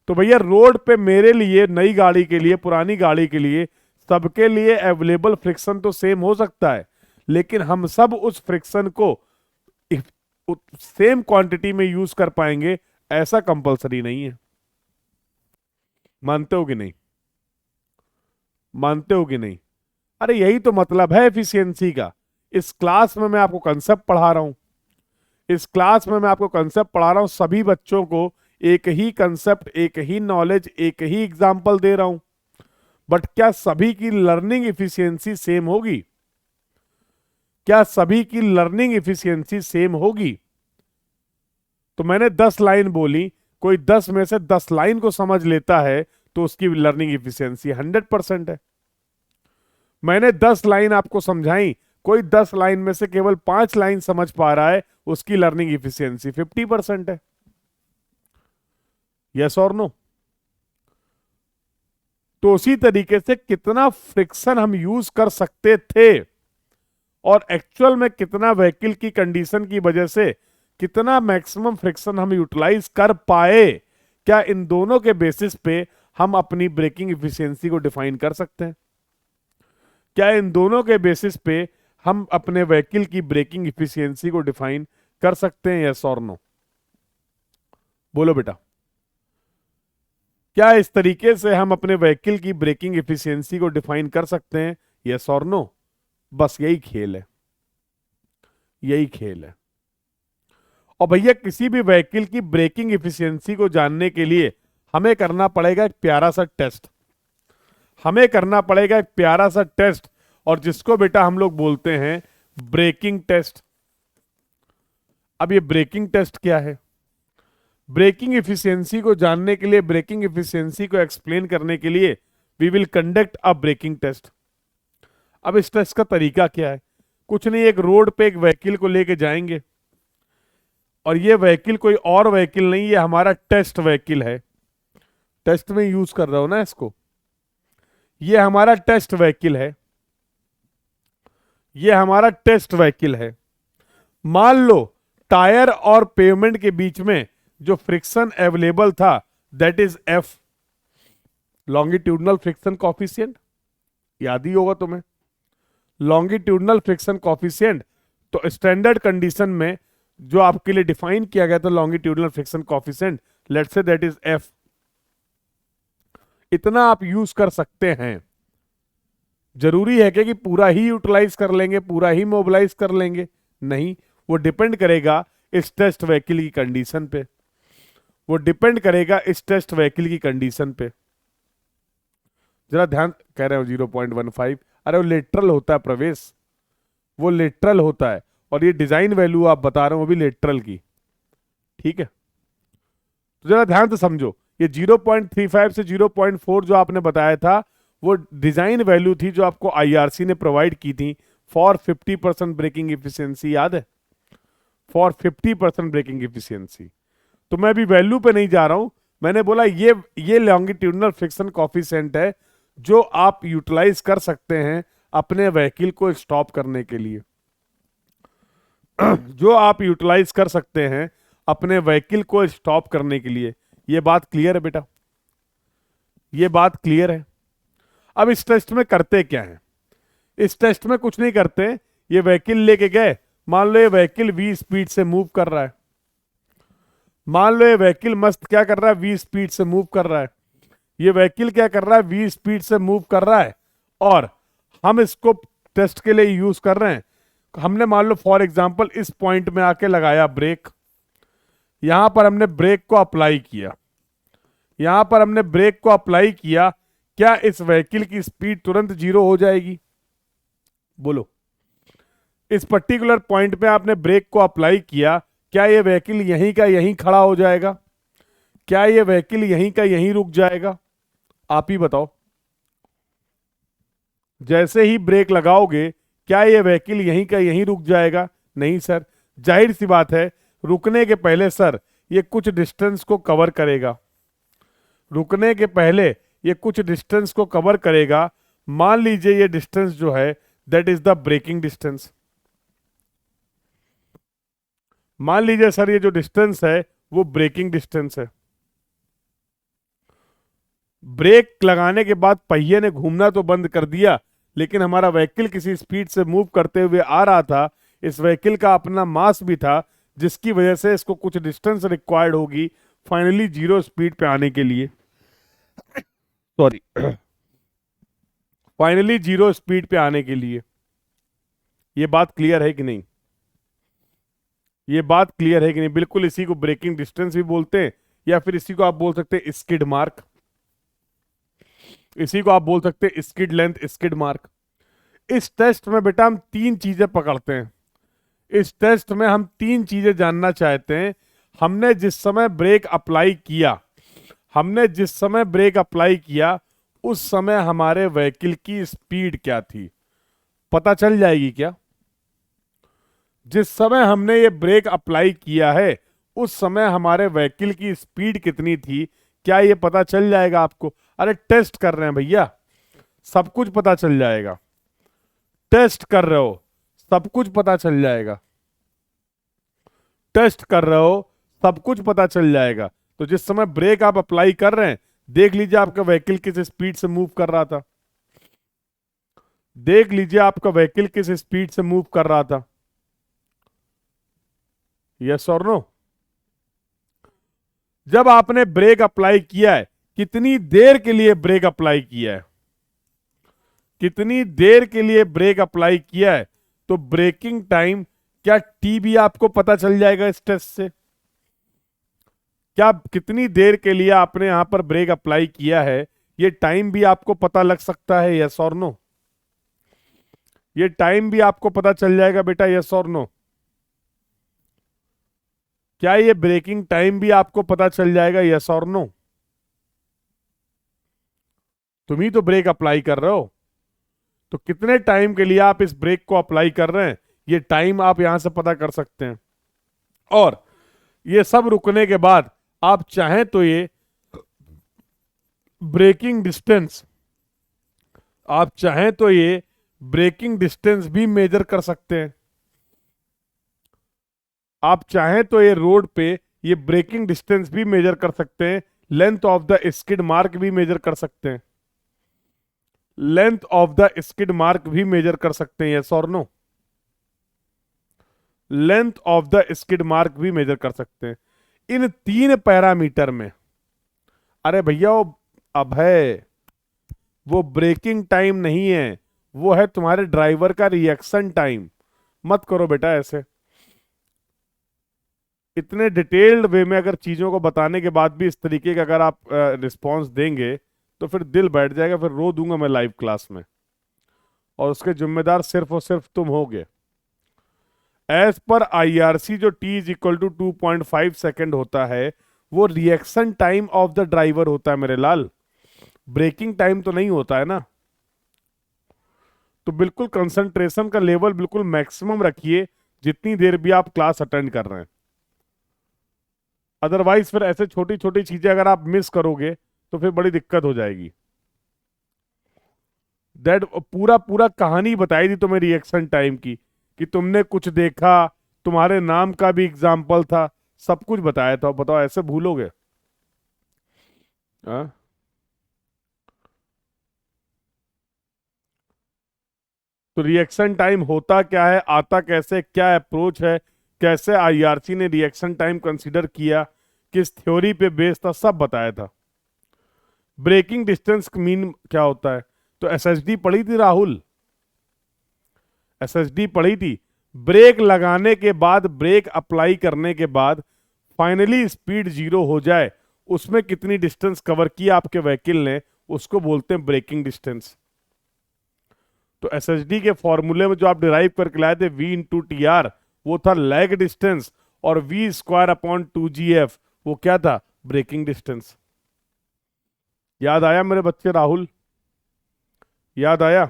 तो भैया रोड पे मेरे लिए, नई गाड़ी के लिए, पुरानी गाड़ी के लिए, सबके लिए अवेलेबल फ्रिक्शन तो सेम हो सकता है, लेकिन हम सब उस फ्रिक्शन को सेम क्वांटिटी में यूज कर पाएंगे ऐसा कंपलसरी नहीं है। मानते हो कि नहीं? मानते हो कि नहीं? अरे यही तो मतलब है एफिशिएंसी का। इस क्लास में मैं आपको कंसेप्ट पढ़ा रहा हूं, इस क्लास में मैं आपको कंसेप्ट पढ़ा रहा हूं, सभी बच्चों को एक ही कंसेप्ट, एक ही नॉलेज, एक ही एग्जाम्पल दे रहा हूं, बट क्या सभी की लर्निंग इफिशियंसी सेम होगी? क्या सभी की लर्निंग इफिशियंसी सेम होगी? तो मैंने 10 लाइन बोली, कोई 10 में से 10 लाइन को समझ लेता है तो उसकी लर्निंग इफिशियंसी 100% है। मैंने 10 लाइन आपको समझाई, कोई 10 लाइन में से केवल 5 लाइन समझ पा रहा है, उसकी लर्निंग इफिशियंसी 50% है। यस और नो? तो उसी तरीके से कितना फ्रिक्शन हम यूज कर सकते थे और एक्चुअल में कितना व्हीकल की कंडीशन की वजह से कितना मैक्सिमम फ्रिक्शन हम यूटिलाइज कर पाए, क्या इन दोनों के बेसिस पे हम अपनी ब्रेकिंग इफिशियंसी को डिफाइन कर सकते हैं? क्या इन दोनों के बेसिस पे हम अपने व्हीकल की ब्रेकिंग इफिशियंसी को डिफाइन कर सकते हैं? यस और नो? बोलो बेटा, क्या इस तरीके से हम अपने व्हीकल की ब्रेकिंग इफिशियंसी को डिफाइन कर सकते हैं? यस और नो? बस यही खेल है, यही खेल है। और भैया किसी भी व्हीकल की ब्रेकिंग इफिशियंसी को जानने के लिए हमें करना पड़ेगा एक प्यारा सा टेस्ट, हमें करना पड़ेगा एक प्यारा सा टेस्ट, और जिसको बेटा हम लोग बोलते हैं ब्रेकिंग टेस्ट। अब ये ब्रेकिंग टेस्ट क्या है? ब्रेकिंग इफिशियंसी को जानने के लिए, ब्रेकिंग इफिशियंसी को एक्सप्लेन करने के लिए we will conduct a braking test. अब इस टेस्ट का तरीका क्या है? कुछ नहीं, एक रोड पे एक व्हीकल को लेके जाएंगे, और ये व्हीकल कोई और व्हीकल नहीं, ये हमारा टेस्ट व्हीकल है। टेस्ट में यूज कर रहा हूं ना इसको, ये हमारा टेस्ट व्हीकल है, ये हमारा टेस्ट व्हीकल है। मान लो टायर और पेवमेंट के बीच में जो फ्रिक्शन अवेलेबल था that is F, longitudinal friction coefficient, याद ही होगा तुम्हें लॉन्गिट्यूडनल फ्रिक्शन कॉफिशिएंट। तो स्टैंडर्ड कंडीशन में जो आपके लिए डिफाइन किया गया था longitudinal friction coefficient, let's say that is F. इतना आप यूज कर सकते हैं। जरूरी है कि पूरा ही यूटिलाइज कर लेंगे, पूरा ही मोबिलाइज कर लेंगे? नहीं, वो डिपेंड करेगा इस टेस्ट व्हीकल की कंडीशन पे, वो डिपेंड करेगा इस टेस्ट व्हीकल की कंडीशन पे। जरा ध्यान, कह रहे हो 0.15, अरे वो लेटरल होता है प्रवेश, वो लेटरल होता है, और ये डिजाइन वैल्यू आप बता रहे हो वो भी लेटरल की, ठीक है? तो जरा ध्यान से समझो, ये 0.35 से 0.4 जो आपने बताया था वो डिजाइन वैल्यू थी जो आपको आईआरसी ने प्रोवाइड की थी फॉर 50% ब्रेकिंग इफिशियंसी, याद है? For 50% braking efficiency. तो मैं अभी वैल्यू पे नहीं जा रहा हूं, मैंने बोला ये लॉन्गिट्यूडनल फ्रिक्शन कॉफिशिएंट है जो आप यूटिलाइज कर सकते हैं अपने व्हीकल को स्टॉप करने के लिए जो आप यूटिलाइज कर सकते हैं अपने व्हीकल को स्टॉप करने के लिए। ये बात क्लियर है बेटा? ये बात क्लियर है? अब इस टेस्ट में करते क्या है? इस टेस्ट में कुछ नहीं करते, ये व्हीकल लेके गए, मान लो ये व्हीकल 20 स्पीड से मूव कर रहा है, मान लो ये व्हीकल मस्त क्या कर रहा है, 20 स्पीड से मूव कर रहा है, ये व्हीकल क्या कर रहा है, 20 स्पीड से मूव कर रहा है, और हम इसको टेस्ट के लिए यूज कर रहे हैं। हमने मान लो फॉर एग्जांपल इस पॉइंट में आके लगाया ब्रेक, यहां पर हमने ब्रेक को अप्लाई किया, यहां पर हमने ब्रेक को अप्लाई किया, क्या इस व्हीकल की स्पीड तुरंत 0 हो जाएगी? बोलो, इस पर्टिकुलर पॉइंट पे आपने ब्रेक को अप्लाई किया, क्या ये व्हीकल यहीं का यहीं खड़ा हो जाएगा? क्या ये व्हीकल यहीं का यहीं रुक जाएगा? आप ही बताओ। जैसे ही ब्रेक लगाओगे क्या ये व्हीकल यहीं का यहीं रुक जाएगा? नहीं सर, जाहिर सी बात है रुकने के पहले सर ये कुछ डिस्टेंस को कवर करेगा, रुकने के पहले ये कुछ डिस्टेंस को कवर करेगा। मान लीजिए ये डिस्टेंस जो है that is the braking distance. मान लीजिए सर ये जो डिस्टेंस है वो ब्रेकिंग डिस्टेंस है। ब्रेक लगाने के बाद पहिए ने घूमना तो बंद कर दिया, लेकिन हमारा व्हीकल किसी स्पीड से मूव करते हुए आ रहा था। इस व्हीकल का अपना मास भी था, जिसकी वजह से इसको कुछ डिस्टेंस रिक्वायर्ड होगी फाइनली जीरो स्पीड पे आने के लिए। सॉरी, फाइनली जीरो स्पीड पे आने के लिए। ये बात क्लियर है कि नहीं? ये बात क्लियर है कि नहीं? बिल्कुल, इसी को ब्रेकिंग डिस्टेंस भी बोलते हैं, या फिर इसी को आप बोल सकते हैं स्किड मार्क, इसी को आप बोल सकते हैं स्किड लेंथ, स्किड मार्क। इस टेस्ट में बेटा हम तीन चीजें पकड़ते हैं। इस टेस्ट में हम तीन चीजें जानना चाहते हैं। हमने जिस समय ब्रेक अप्लाई किया, हमने जिस समय ब्रेक अप्लाई किया उस समय हमारे व्हीकल की स्पीड क्या थी, पता चल जाएगी क्या? जिस समय हमने ये ब्रेक अप्लाई किया है उस समय हमारे व्हीकल की स्पीड कितनी थी, क्या ये पता चल जाएगा आपको? अरे टेस्ट कर रहे हैं भैया, सब कुछ पता चल जाएगा। टेस्ट कर रहे हो, सब कुछ पता चल जाएगा। टेस्ट कर रहे हो, सब कुछ पता चल जाएगा। तो जिस समय ब्रेक आप अप्लाई कर रहे हैं, देख लीजिए आपका व्हीकल किस स्पीड से मूव कर रहा था। देख लीजिए आपका व्हीकल किस स्पीड से मूव कर रहा था। यस और नो? जब आपने ब्रेक अप्लाई किया है, कितनी देर के लिए ब्रेक अप्लाई किया है, कितनी देर के लिए ब्रेक अप्लाई किया है, तो ब्रेकिंग टाइम क्या टी भी आपको पता चल जाएगा इस टेस्ट से? क्या कितनी देर के लिए आपने यहां पर ब्रेक अप्लाई किया है, ये टाइम भी आपको पता लग सकता है? यस और नो? ये टाइम भी आपको पता चल जाएगा बेटा? यस और नो? क्या ये ब्रेकिंग टाइम भी आपको पता चल जाएगा? यस और नो? तुम ही तो ब्रेक अप्लाई कर रहे हो, तो कितने टाइम के लिए आप इस ब्रेक को अप्लाई कर रहे हैं, ये टाइम आप यहां से पता कर सकते हैं। और ये सब रुकने के बाद आप चाहें तो ये ब्रेकिंग डिस्टेंस, आप चाहें तो ये ब्रेकिंग डिस्टेंस भी मेजर कर सकते हैं। आप चाहें तो ये रोड पे ये ब्रेकिंग डिस्टेंस भी मेजर कर सकते हैं, length of the skid mark भी मेजर कर सकते हैं, length of the skid mark भी मेजर कर सकते हैं। यस और no? Length of the skid mark भी मेजर कर सकते हैं इन तीन पैरामीटर में। अरे भैया वो अब है, वो ब्रेकिंग टाइम नहीं है, वो है तुम्हारे ड्राइवर का रिएक्शन टाइम। मत करो बेटा ऐसे। इतने डिटेल्ड वे में अगर चीजों को बताने के बाद भी इस तरीके का अगर आप रिस्पॉन्स देंगे तो फिर दिल बैठ जाएगा, फिर रो दूंगा मैं लाइव क्लास में, और उसके जिम्मेदार सिर्फ और सिर्फ तुम होगे। एज पर आईआरसी जो T is equal to 2.5 second होता है, वो reaction time of the driver होता है मेरे लाल, ब्रेकिंग टाइम तो नहीं होता है ना। तो बिल्कुल कंसंट्रेशन का लेवल बिल्कुल मैक्सिमम रखिए जितनी देर भी आप क्लास अटेंड कर रहे हैं। अदरवाइज फिर ऐसे छोटी छोटी चीजें अगर आप मिस करोगे तो फिर बड़ी दिक्कत हो जाएगी। दैट पूरा पूरा कहानी बताई दी तुम्हें रिएक्शन टाइम की, कि तुमने कुछ देखा, तुम्हारे नाम का भी एग्जाम्पल था, सब कुछ बताया था। बताओ ऐसे भूलोगे? हाँ? तो रिएक्शन टाइम होता क्या है, आता कैसे, क्या अप्रोच है, कैसे आईआरसी ने रिएक्शन टाइम कंसीडर किया, किस थ्योरी पे बेस था, सब बताया था। ब्रेकिंग डिस्टेंस मीन क्या होता है, तो एसएसडी पढ़ी थी राहुल, एसएसडी पढ़ी थी। ब्रेक लगाने के बाद, ब्रेक अप्लाई करने के बाद फाइनली स्पीड जीरो हो जाए, उसमें कितनी डिस्टेंस कवर किया आपके व्हीकल ने, उसको बोलते हैं ब्रेकिंग डिस्टेंस। तो एसएसडी के फॉर्मूले में जो आप डिराइव करके लाए थे v इंटू टी आर, वो था लैग डिस्टेंस, और v स्क्वायर अपॉन 2gf वो क्या था, ब्रेकिंग डिस्टेंस। याद आया मेरे बच्चे राहुल? याद आया?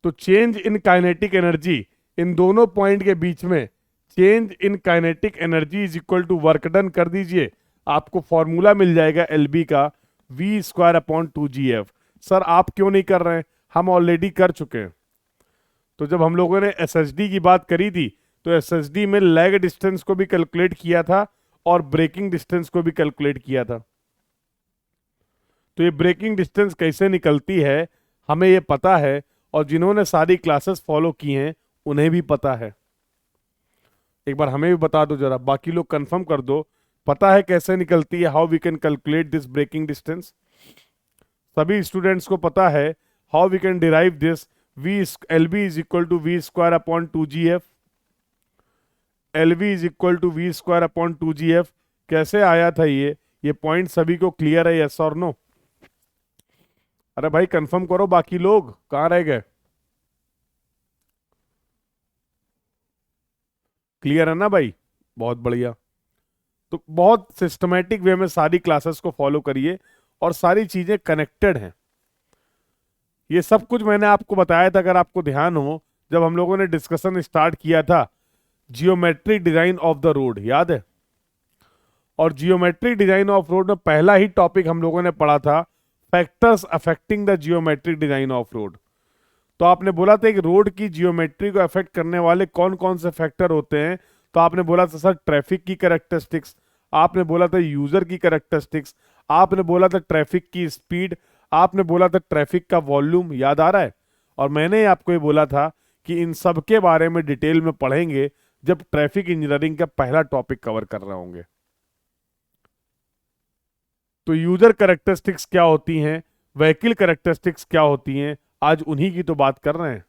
तो चेंज इन काइनेटिक एनर्जी, इन दोनों पॉइंट के बीच में change in kinetic energy is equal to work done कर दीजिए, आपको फॉर्मूला मिल जाएगा एलबी का, v square upon 2gf। Sir आप क्यों नहीं कर रहे हैं? हम ऑलरेडी कर चुके हैं। तो जब हम लोगों ने एसएसडी की बात करी थी, तो एसएसडी में लैग डिस्टेंस को भी कैलकुलेट किया था और ब्रेकिंग डिस्टेंस को भी कैलकुलेट किया था। तो ये ब्रेकिंग डिस्टेंस कैसे निकलती है हमें ये पता है, और जिन्होंने सारी क्लासेस फॉलो की हैं उन्हें भी पता है। एक बार हमें भी बता दो जरा, बाकी लोग कंफर्म कर दो, पता है कैसे निकलती है, how we can calculate this braking distance. सभी स्टूडेंट्स को पता है how we can derive this, V L B is equal to V square upon 2gf, L B is equal to V square upon 2gf। कैसे आया था ये point सभी को क्लियर है, यस और नो? अरे भाई कंफर्म करो, बाकी लोग कहाँ रह गए? क्लियर है ना भाई? बहुत बढ़िया। तो बहुत सिस्टमेटिक वे में सारी क्लासेस को फॉलो करिए और सारी चीजें कनेक्टेड हैं। ये सब कुछ मैंने आपको बताया था, अगर आपको ध्यान हो, जब हम लोगों ने डिस्कशन स्टार्ट किया था geometric design of the road, याद है? और जियोमेट्रिक डिजाइन ऑफ रोड में पहला ही टॉपिक हम लोगों ने पढ़ा था factors affecting the geometric design of road. तो आपने बोला था कि रोड की जियोमेट्री को अफेक्ट करने वाले कौन कौन से फैक्टर होते हैं, तो आपने बोला था सर ट्रैफिक की कैरेक्टरिस्टिक्स, आपने बोला था यूजर की कैरेक्टरिस्टिक्स, आपने बोला था ट्रैफिक की स्पीड, आपने बोला था ट्रैफिक का वॉल्यूम, याद आ रहा है? और मैंने आपको ये बोला था कि इन सब के बारे में डिटेल में पढ़ेंगे जब ट्रैफिक इंजीनियरिंग का पहला टॉपिक कवर कर रहे होंगे। तो यूजर कैरेक्टरिस्टिक्स क्या होती हैं, व्हीकल कैरेक्टरिस्टिक्स क्या होती हैं, आज उन्हीं की तो बात कर रहे हैं,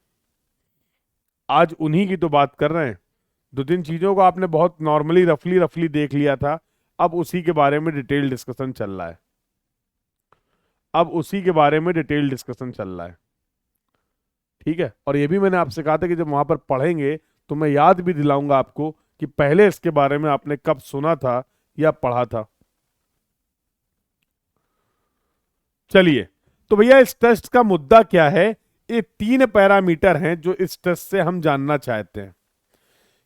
आज उन्हीं की तो बात कर रहे हैं। दो तीन चीजों को आपने बहुत नॉर्मली रफली रफली देख लिया था, अब उसी के बारे में डिटेल डिस्कशन चल रहा है, अब उसी के बारे में डिटेल डिस्कशन चल रहा है। ठीक है, और ये भी मैंने आपसे कहा था कि जब वहां पर पढ़ेंगे तो मैं याद भी दिलाऊंगा आपको कि पहले इसके बारे में आपने कब सुना था या पढ़ा था। चलिए, तो भैया इस टेस्ट का मुद्दा क्या है? ये 3 पैरामीटर हैं जो इस टेस्ट से हम जानना चाहते हैं,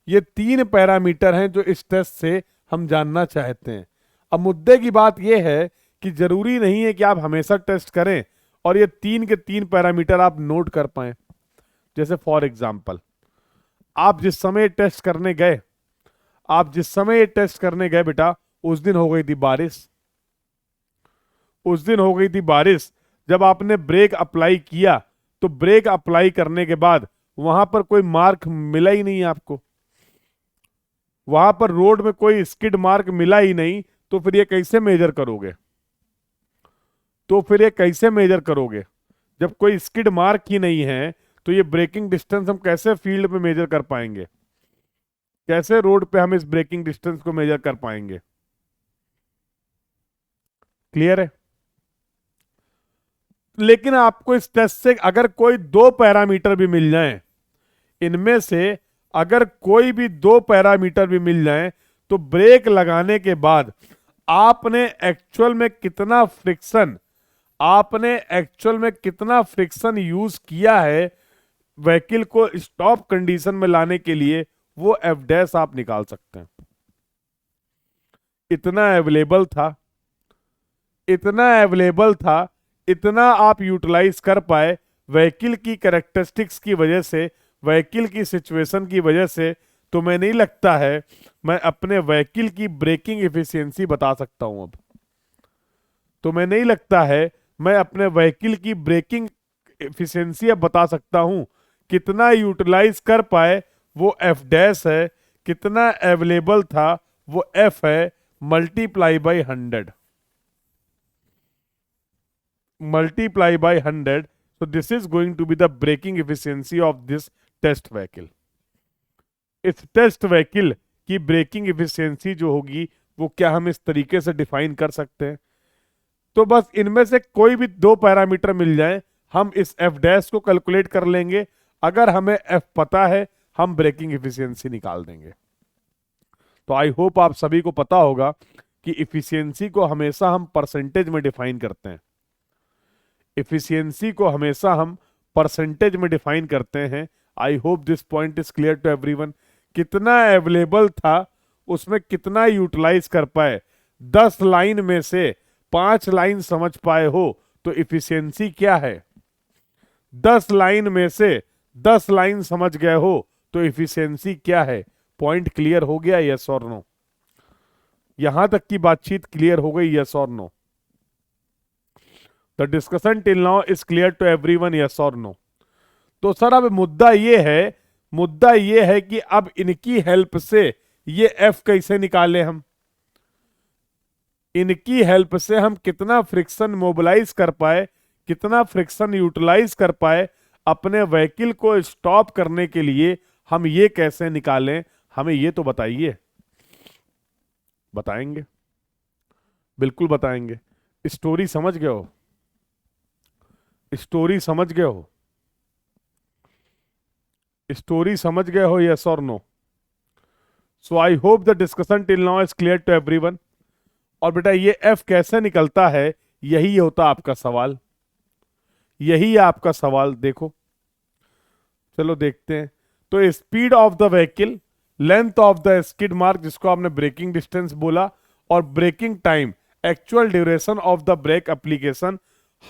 ये 3 पैरामीटर हैं जो इस टेस्ट से हम जानना चाहते हैं। अब मुद्दे की बात यह है कि जरूरी नहीं है कि आप हमेशा टेस्ट करें और ये 3 के 3 पैरामीटर आप नोट कर पाए। जैसे फॉर एग्जाम्पल, आप जिस समय टेस्ट करने गए, आप जिस समय ये टेस्ट करने गए बेटा, उस दिन हो गई थी बारिश, उस दिन हो गई थी बारिश। जब आपने ब्रेक अप्लाई किया तो ब्रेक अप्लाई करने के बाद वहां पर कोई मार्क मिला ही नहीं आपको, वहां पर रोड में कोई स्किड मार्क मिला ही नहीं, तो फिर ये कैसे मेजर करोगे? तो फिर ये कैसे मेजर करोगे जब कोई स्किड मार्क ही नहीं है? तो ये ब्रेकिंग डिस्टेंस हम कैसे फील्ड पे मेजर कर पाएंगे? कैसे रोड पे हम इस ब्रेकिंग डिस्टेंस को मेजर कर पाएंगे? क्लियर है? लेकिन आपको इस टेस्ट से अगर कोई 2 पैरामीटर भी मिल जाएं, इनमें से अगर कोई भी 2 पैरामीटर भी मिल जाएं, तो ब्रेक लगाने के बाद आपने एक्चुअल में कितना फ्रिक्शन, आपने एक्चुअल में कितना फ्रिक्शन यूज किया है व्हीकल को स्टॉप कंडीशन में लाने के लिए, वो एफ डैश आप निकाल सकते हैं। इतना अवेलेबल था, इतना अवेलेबल था, इतना आप यूटिलाइज कर पाए व्हीकल की कैरेक्टरिस्टिक्स की वजह से, व्हीकल की सिचुएशन की वजह से। तो मैं नहीं लगता है मैं अपने व्हीकल की ब्रेकिंग एफिशिएंसी बता सकता हूं अब, तो मैं नहीं लगता है मैं अपने व्हीकल की ब्रेकिंग एफिशिएंसी अब बता सकता हूं। कितना यूटिलाइज कर पाए वो एफ डैश है, कितना अवेलेबल था वो एफ है, multiply by 100, multiply by 100. So this is going to be the braking efficiency of this test vehicle. इस टेस्ट व्हीकल की ब्रेकिंग एफिशिएंसी जो होगी वो क्या हम इस तरीके से डिफाइन कर सकते हैं? तो बस इनमें से कोई भी 2 पैरामीटर मिल जाए, हम इस एफ डैश को कैलकुलेट कर लेंगे। अगर हमें एफ पता है हम ब्रेकिंग एफिशिएंसी निकाल देंगे। तो आई होप आप सभी को पता होगा कि इफिशियंसी को हमेशा हम परसेंटेज में डिफाइन करते हैं, इफिशियंसी को हमेशा हम परसेंटेज में डिफाइन करते हैं। I hope this point is clear to everyone. कितना अवेलेबल था उसमें कितना यूटिलाइज कर पाए, 10 लाइन में से 5 लाइन समझ पाए हो तो इफिशियंसी क्या है, 10 लाइन में से 10 लाइन समझ गए हो तो इफिशियंसी क्या है। पॉइंट क्लियर हो गया, यस और नो? यहां तक की बातचीत क्लियर हो गई, यस और no? The discussion till now is clear to everyone, yes और नो? तो सर अब मुद्दा ये है कि अब इनकी हेल्प से ये एफ कैसे निकाले हम? इनकी हेल्प से हम कितना फ्रिक्शन मोबिलाइज कर पाए, कितना फ्रिक्शन यूटिलाइज कर पाए अपने व्हीकल को स्टॉप करने के लिए, हम ये कैसे निकालें? हमें ये तो बताइए। बताएंगे, बिल्कुल बताएंगे। स्टोरी समझ गए हो? स्टोरी समझ गए हो? स्टोरी समझ गए हो, यस और no? So I hope the discussion till now is clear to everyone. और बेटा ये एफ कैसे निकलता है, यही होता आपका सवाल, यही है आपका सवाल। देखो, चलो देखते हैं। तो speed of the vehicle, length of the skid mark जिसको आपने ब्रेकिंग डिस्टेंस बोला, और braking time, actual duration of the brake application.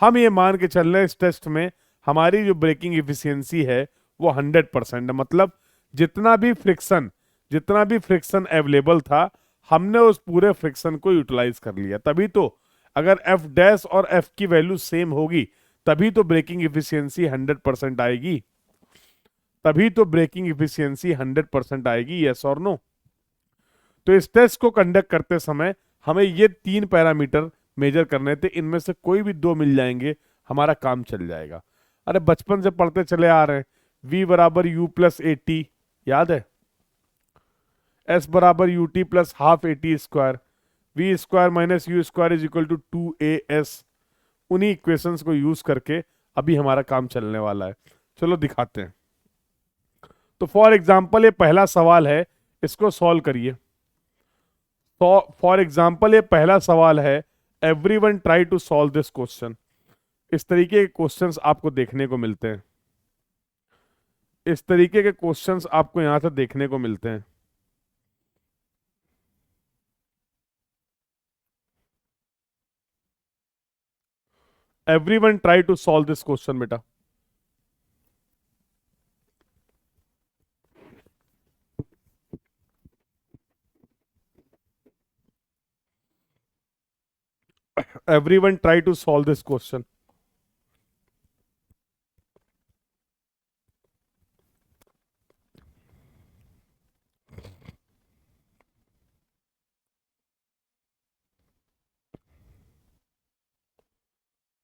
हम ये मान के चल रहे हैं इस टेस्ट में हमारी जो ब्रेकिंग इफिशियंसी है वो 100% है। मतलब जितना भी फ्रिक्शन अवेलेबल था, हमने उस पूरे फ्रिक्शन को यूटिलाइज कर लिया। तभी तो अगर एफ डैश और एफ की वैल्यू सेम होगी, तभी तो ब्रेकिंग इफिशियंसी 100% आएगी, तभी तो ब्रेकिंग इफिशियंसी 100% आएगी, यस और नो? तो इस टेस्ट को कंडक्ट करते समय हमें ये 3 पैरामीटर मेजर करने थे, इनमें से कोई भी 2 मिल जाएंगे, हमारा काम चल जाएगा। अरे बचपन से पढ़ते चले आ रहे हैं, v बराबर u प्लस ए टी, याद है? s बराबर U T plus half A T square, V square minus U square is equal to 2as। उन्हीं इक्वेशंस को यूज करके अभी हमारा काम चलने वाला है। चलो दिखाते हैं। तो फॉर एग्जाम्पल ये पहला सवाल है, इसको सॉल्व करिए। तो फॉर एग्जाम्पल ये पहला सवाल है, everyone try to solve this question. इस तरीके के क्वेश्चंस आपको देखने को मिलते हैं, इस तरीके के क्वेश्चंस आपको यहां से देखने को मिलते हैं। Everyone try to solve this question बेटा। Everyone try to solve this question.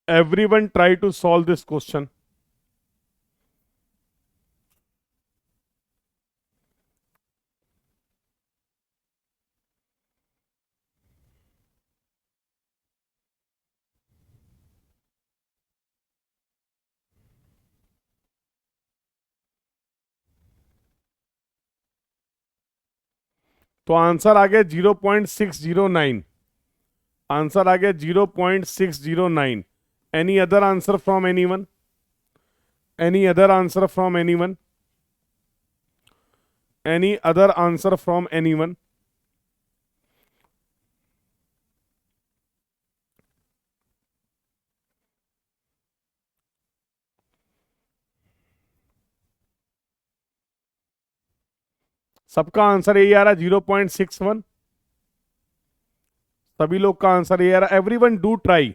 Everyone try to solve this question. तो आंसर आ गया 0.609। आंसर आ गया 0.609। Any other answer from anyone? Any other answer from anyone? Any other answer from anyone? सबका answer यही आ रहा है 0.61। सभी लोग का आंसर यही आ रहा है। Everyone do try.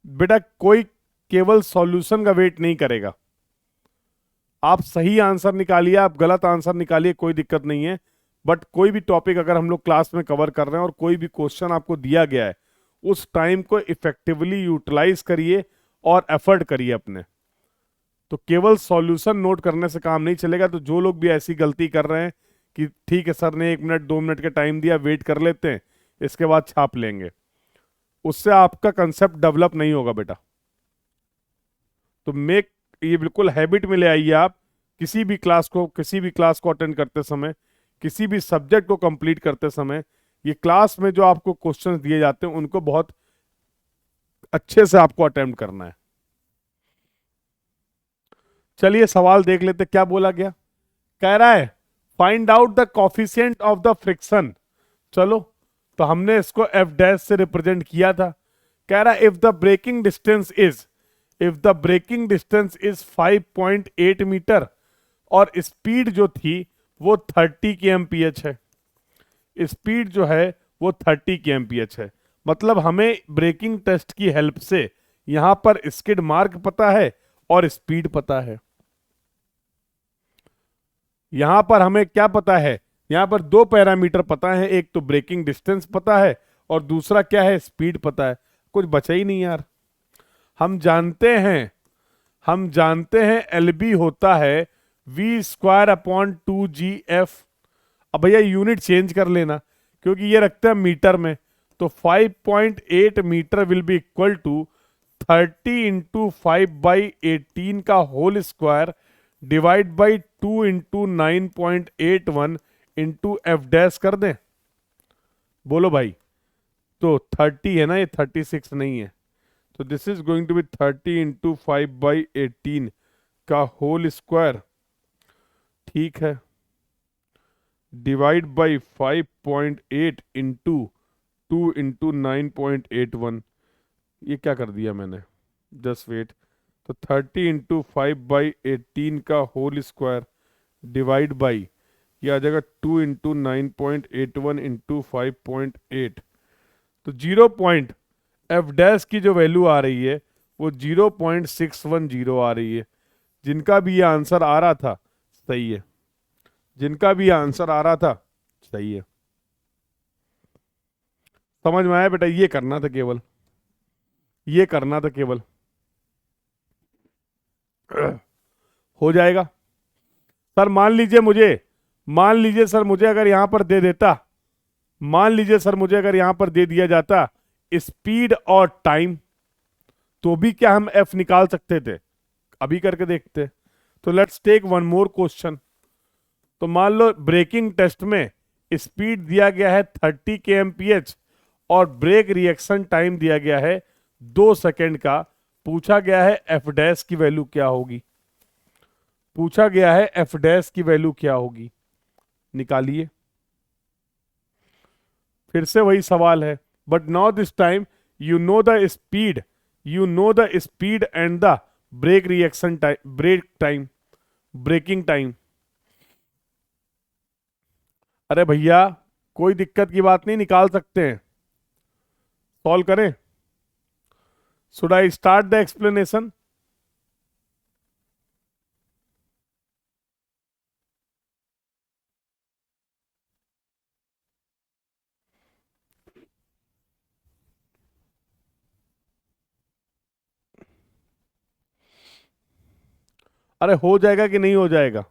बेटा कोई केवल सॉल्यूशन का वेट नहीं करेगा। आप सही आंसर निकालिए, आप गलत आंसर निकालिए, कोई दिक्कत नहीं है। बट कोई भी टॉपिक अगर हम लोग क्लास में कवर कर रहे हैं और कोई भी क्वेश्चन आपको दिया गया है, उस टाइम को इफेक्टिवली यूटिलाइज करिए और एफर्ट करिए अपने। तो केवल सॉल्यूशन नोट करने से काम नहीं चलेगा। तो जो लोग भी ऐसी गलती कर रहे हैं कि ठीक है सर ने 1 मिनट 2 मिनट का टाइम दिया, वेट कर लेते हैं, इसके बाद छाप लेंगे, उससे आपका कंसेप्ट डेवलप नहीं होगा बेटा। तो ये बिल्कुल हैबिट में ले आइए आप। किसी भी क्लास को अटेंड करते समय, किसी भी सब्जेक्ट को कंप्लीट करते समय, ये क्लास में जो आपको क्वेश्चंस दिए जाते हैं उनको बहुत अच्छे से आपको अटेम्प्ट करना है। चलिए सवाल देख लेते क्या बोला गया। कह रहा है find out the coefficient of the friction. चलो, तो हमने इसको एफ डैश से रिप्रेजेंट किया था। कह रहा है if the braking distance is 5.8 metre और स्पीड जो थी वो 30 kmph है। स्पीड जो है वो 30 kmph है। मतलब हमें ब्रेकिंग टेस्ट की हेल्प से यहां पर स्किड मार्क पता है और स्पीड पता है। यहां पर हमें क्या पता है, यहां पर दो पैरामीटर पता है, एक तो ब्रेकिंग डिस्टेंस पता है और दूसरा क्या है, स्पीड पता है। कुछ बचा ही नहीं यार। हम जानते हैं हम जानते हैं एलबी होता है v² अपॉन 2gf। अब भैया यूनिट चेंज कर लेना, क्योंकि ये रखते हैं मीटर में। तो 5.8 metre will be equal to 30 × 5/18 का whole square divide by 2 × 9.81 into F dash कर दें। बोलो भाई। तो 30 है ना, ये 36 नहीं है। तो this is going to be 30 × 5/18 का होल स्क्वायर, ठीक है, डिवाइड बाई 5.8 इंटू 2 × 9.81। ये क्या कर दिया मैंने, जस्ट वेट। तो 30 × 5/18 का होल स्क्वायर डिवाइड बाई, ये आ जाएगा 2 × 9.81 इंटू 5.8। तो 0 पॉइंट एफ डैश की जो वैल्यू आ रही है वो 0.610 आ रही है। जिनका भी ये आंसर आ रहा था सही है, जिनका भी आंसर आ रहा था सही है। समझ में आया बेटा? ये करना था केवल, ये करना था केवल। हो जाएगा। सर मान लीजिए सर मुझे अगर यहां पर दे देता, मान लीजिए सर मुझे अगर यहां पर दे दिया जाता स्पीड और टाइम, तो भी क्या हम एफ निकाल सकते थे? अभी करके देखते। तो let's take one more question. तो मान लो ब्रेकिंग टेस्ट में स्पीड दिया गया है 30 kmph और ब्रेक रिएक्शन टाइम दिया गया है 2 सेकेंड का। पूछा गया है एफ डैश की वैल्यू क्या होगी, पूछा गया है एफ डैश की वैल्यू क्या होगी, निकालिए। फिर से वही सवाल है, but now this time you know the speed, you know the speed and the brake reaction time, braking time. अरे भैया कोई दिक्कत की बात नहीं, निकाल सकते हैं। सॉल्व करें? Should I start the explanation? अरे हो जाएगा कि नहीं हो जाएगा?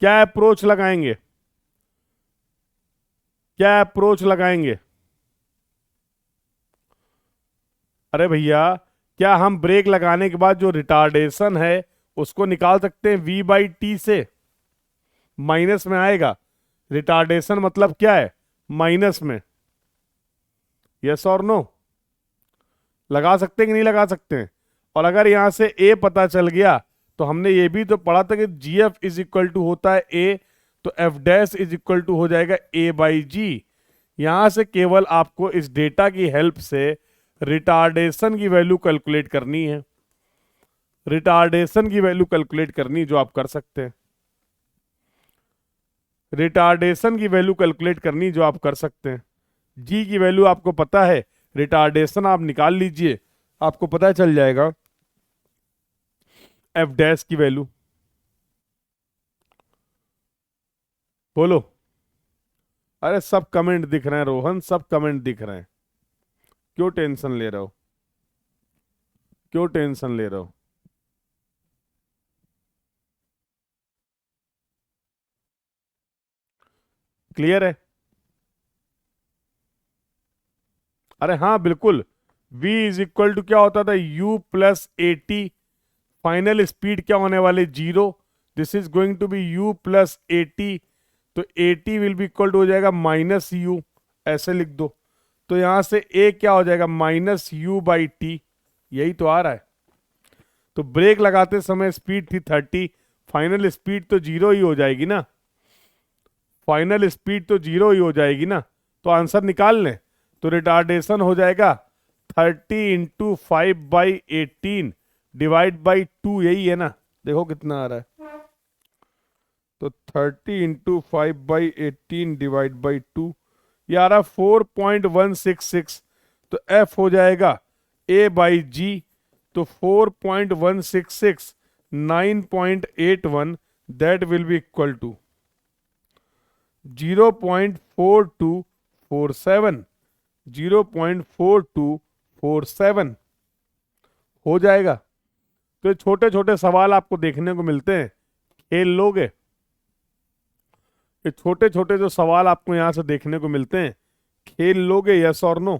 क्या अप्रोच लगाएंगे, क्या अप्रोच लगाएंगे? अरे भैया क्या हम ब्रेक लगाने के बाद जो रिटार्डेशन है उसको निकाल सकते हैं v/t से? माइनस में आएगा। रिटार्डेशन मतलब क्या है, माइनस में। यस और नो? लगा सकते हैं कि नहीं लगा सकते हैं? और अगर यहां से a पता चल गया तो हमने ये भी तो पढ़ा था कि gf इज इक्वल टू होता है a, तो f dash is equal to हो जाएगा a/g। यहां से केवल आपको इस डेटा की हेल्प से रिटार्डेशन की वैल्यू कैलकुलेट करनी है, रिटार्डेशन की वैल्यू कैलकुलेट करनी, जो आप कर सकते हैं। रिटार्डेशन की वैल्यू कैलकुलेट करनी, जो आप कर सकते हैं। जी की वैल्यू आपको पता है, रिटार्डेशन आप निकाल लीजिए, आपको पता चल जाएगा एफ डैश की वैल्यू। बोलो। अरे सब कमेंट दिख रहे हैं रोहन, सब कमेंट दिख रहे हैं। क्यों टेंशन ले रहे हो, क्यों टेंशन ले रहे हो? क्लियर है? अरे हाँ बिल्कुल। v इज इक्वल टू क्या होता था, u प्लस 80। फाइनल स्पीड क्या होने वाले, 0। This is going to be u plus 80। तो 80 विल बी इक्वल टू हो जाएगा माइनस यू, ऐसे लिख दो। तो यहां से a क्या हो जाएगा, -u/t। यही तो आ रहा है। तो ब्रेक लगाते समय स्पीड थी 30, फाइनल स्पीड तो 0 ही हो जाएगी ना, फाइनल स्पीड तो 0 ही हो जाएगी ना। तो आंसर निकाल लें। तो रिटार्डेशन हो जाएगा 30 × 5/18 डिवाइड बाई 2, यही है ना, देखो कितना आ रहा है। तो 30 × 5/18 डिवाइड बाई 2, ये आ रहा 4.166, तो F हो जाएगा A/G, तो 4.166 9.81, that will be equal to 0.4247, 0.4247 हो जाएगा। तो ये छोटे छोटे सवाल आपको देखने को मिलते हैं, खेल लोगे? ये छोटे छोटे जो सवाल आपको यहां से देखने को मिलते हैं, खेल लोगे? यस और नो,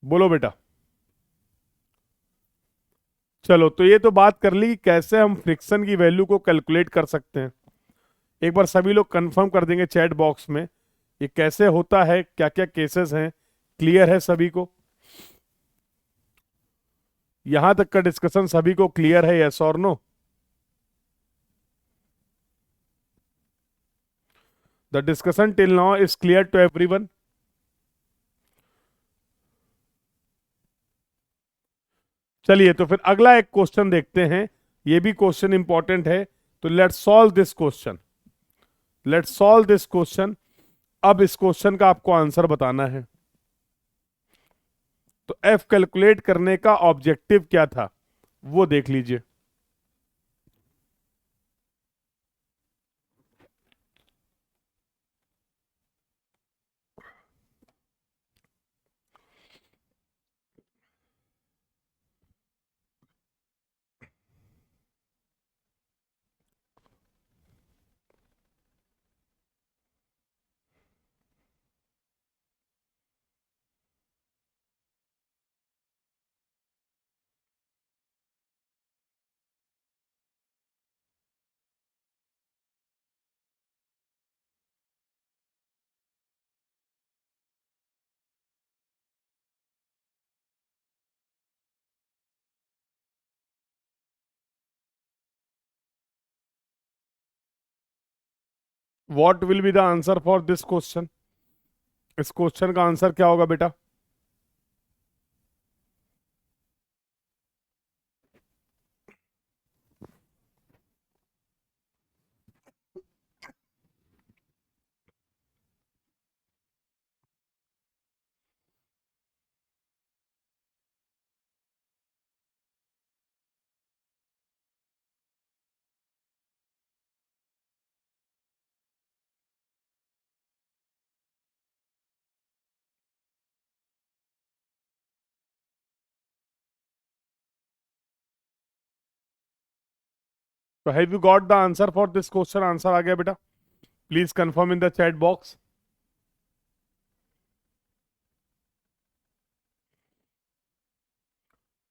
बोलो बेटा। चलो, तो ये तो बात कर ली कि कैसे हम फ्रिक्शन की वैल्यू को कैलकुलेट कर सकते हैं। एक बार सभी लोग कंफर्म कर देंगे चैट बॉक्स में, ये कैसे होता है, क्या क्या केसेस हैं, क्लियर है सभी को? यहां तक का डिस्कशन सभी को क्लियर है? यस और no? The discussion till now is clear to everyone? चलिए, तो फिर अगला एक क्वेश्चन देखते हैं, ये भी क्वेश्चन इंपॉर्टेंट है। तो let's solve this question, let's solve this question. अब इस क्वेश्चन का आपको आंसर बताना है। तो एफ कैलकुलेट करने का ऑब्जेक्टिव क्या था, वो देख लीजिए। What will be the answer for this question? इस क्वेश्चन का आंसर क्या होगा बेटा? तो have you got the answer for this question? Answer आ गया बेटा? Please confirm in the chat box.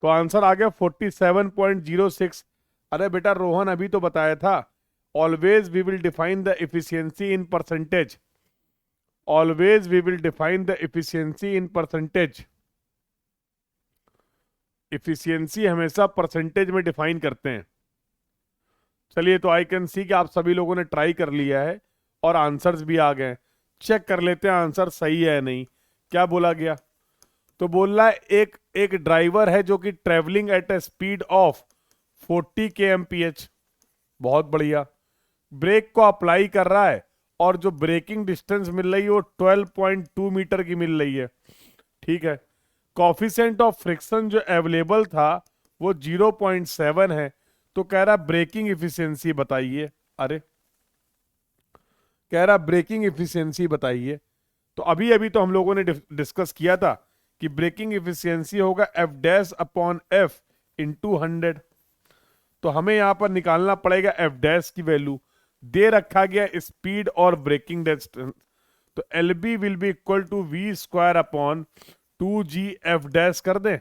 तो आंसर आ गया 47.06। अरे बेटा, रोहन अभी तो बताया था, always we will define the efficiency in percentage, always we will define the efficiency in percentage. Efficiency हमेशा परसेंटेज में डिफाइन करते हैं। चलिए, तो आई कैन सी कि आप सभी लोगों ने ट्राई कर लिया है और आंसर्स भी आ गए। चेक कर लेते हैं आंसर सही है या नहीं। क्या बोला गया? तो बोल रहा है एक एक ड्राइवर है जो कि travelling at A speed of 40 kmph, बहुत बढ़िया, ब्रेक को अप्लाई कर रहा है और जो ब्रेकिंग डिस्टेंस मिल रही है वो 12.2 मीटर की मिल रही है। ठीक है, कॉफिशेंट ऑफ फ्रिक्शन जो अवेलेबल था वो 0.7 है। तो कह रहा ब्रेकिंग इफिशियंसी बताइए। अरे, कह रहा ब्रेकिंग इफिशियंसी बताइए। तो अभी अभी तो हम लोगों ने डिस्कस किया था कि ब्रेकिंग इफिशियंसी होगा F dash upon F into 100। तो हमें यहां पर निकालना पड़ेगा एफ डैश की वैल्यू। दे रखा गया स्पीड और ब्रेकिंग डिस्टेंस, तो L B will be equal to V square upon 2g F dash कर दें,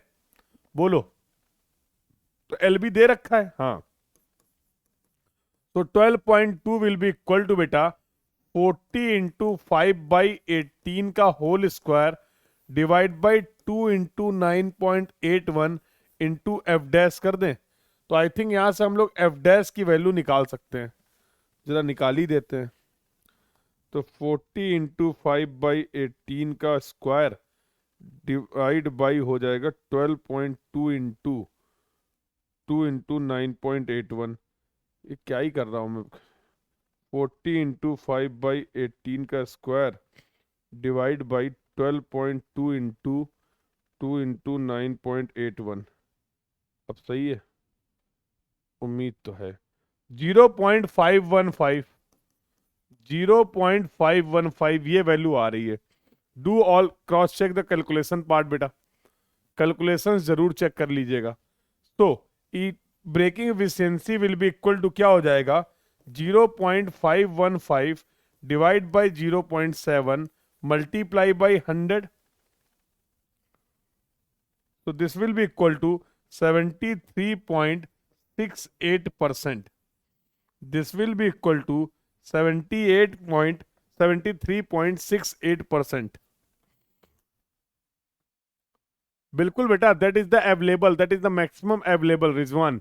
बोलो। तो एल बी दे रखा है, हाँ। तो 12.2 विल बी इक्वल टू बेटा 40 इंटू 5/18 का whole square divide by 2 into 9.81 into F dash कर दें। तो आई थिंक यहां से हम लोग एफ डैश की वैल्यू निकाल सकते हैं, जरा निकाल ही देते हैं। तो 40 इंटू 5/18 का स्क्वायर डिवाइड बाई हो जाएगा 12.2 इंटू 9.81। ये क्या ही कर रहा हूं मैं। 40 इंटू 5/18 का स्क्वायर डिवाइड बाई 12.2 इंटू 9.81। अब सही है, उम्मीद तो है। 0.515, 0.515 ये वैल्यू आ रही है। Do all cross check the calculation part बेटा, कैलकुलेशन जरूर चेक कर लीजिएगा। तो E braking efficiency will be equal to क्या हो जाएगा, 0.515 डिवाइड बाई 0.7 मल्टीप्लाई बाई 100। तो this will be equal to 73.68%। This will be equal to 73.68%। बिल्कुल बेटा, that is the available, that is the maximum available Rizwan.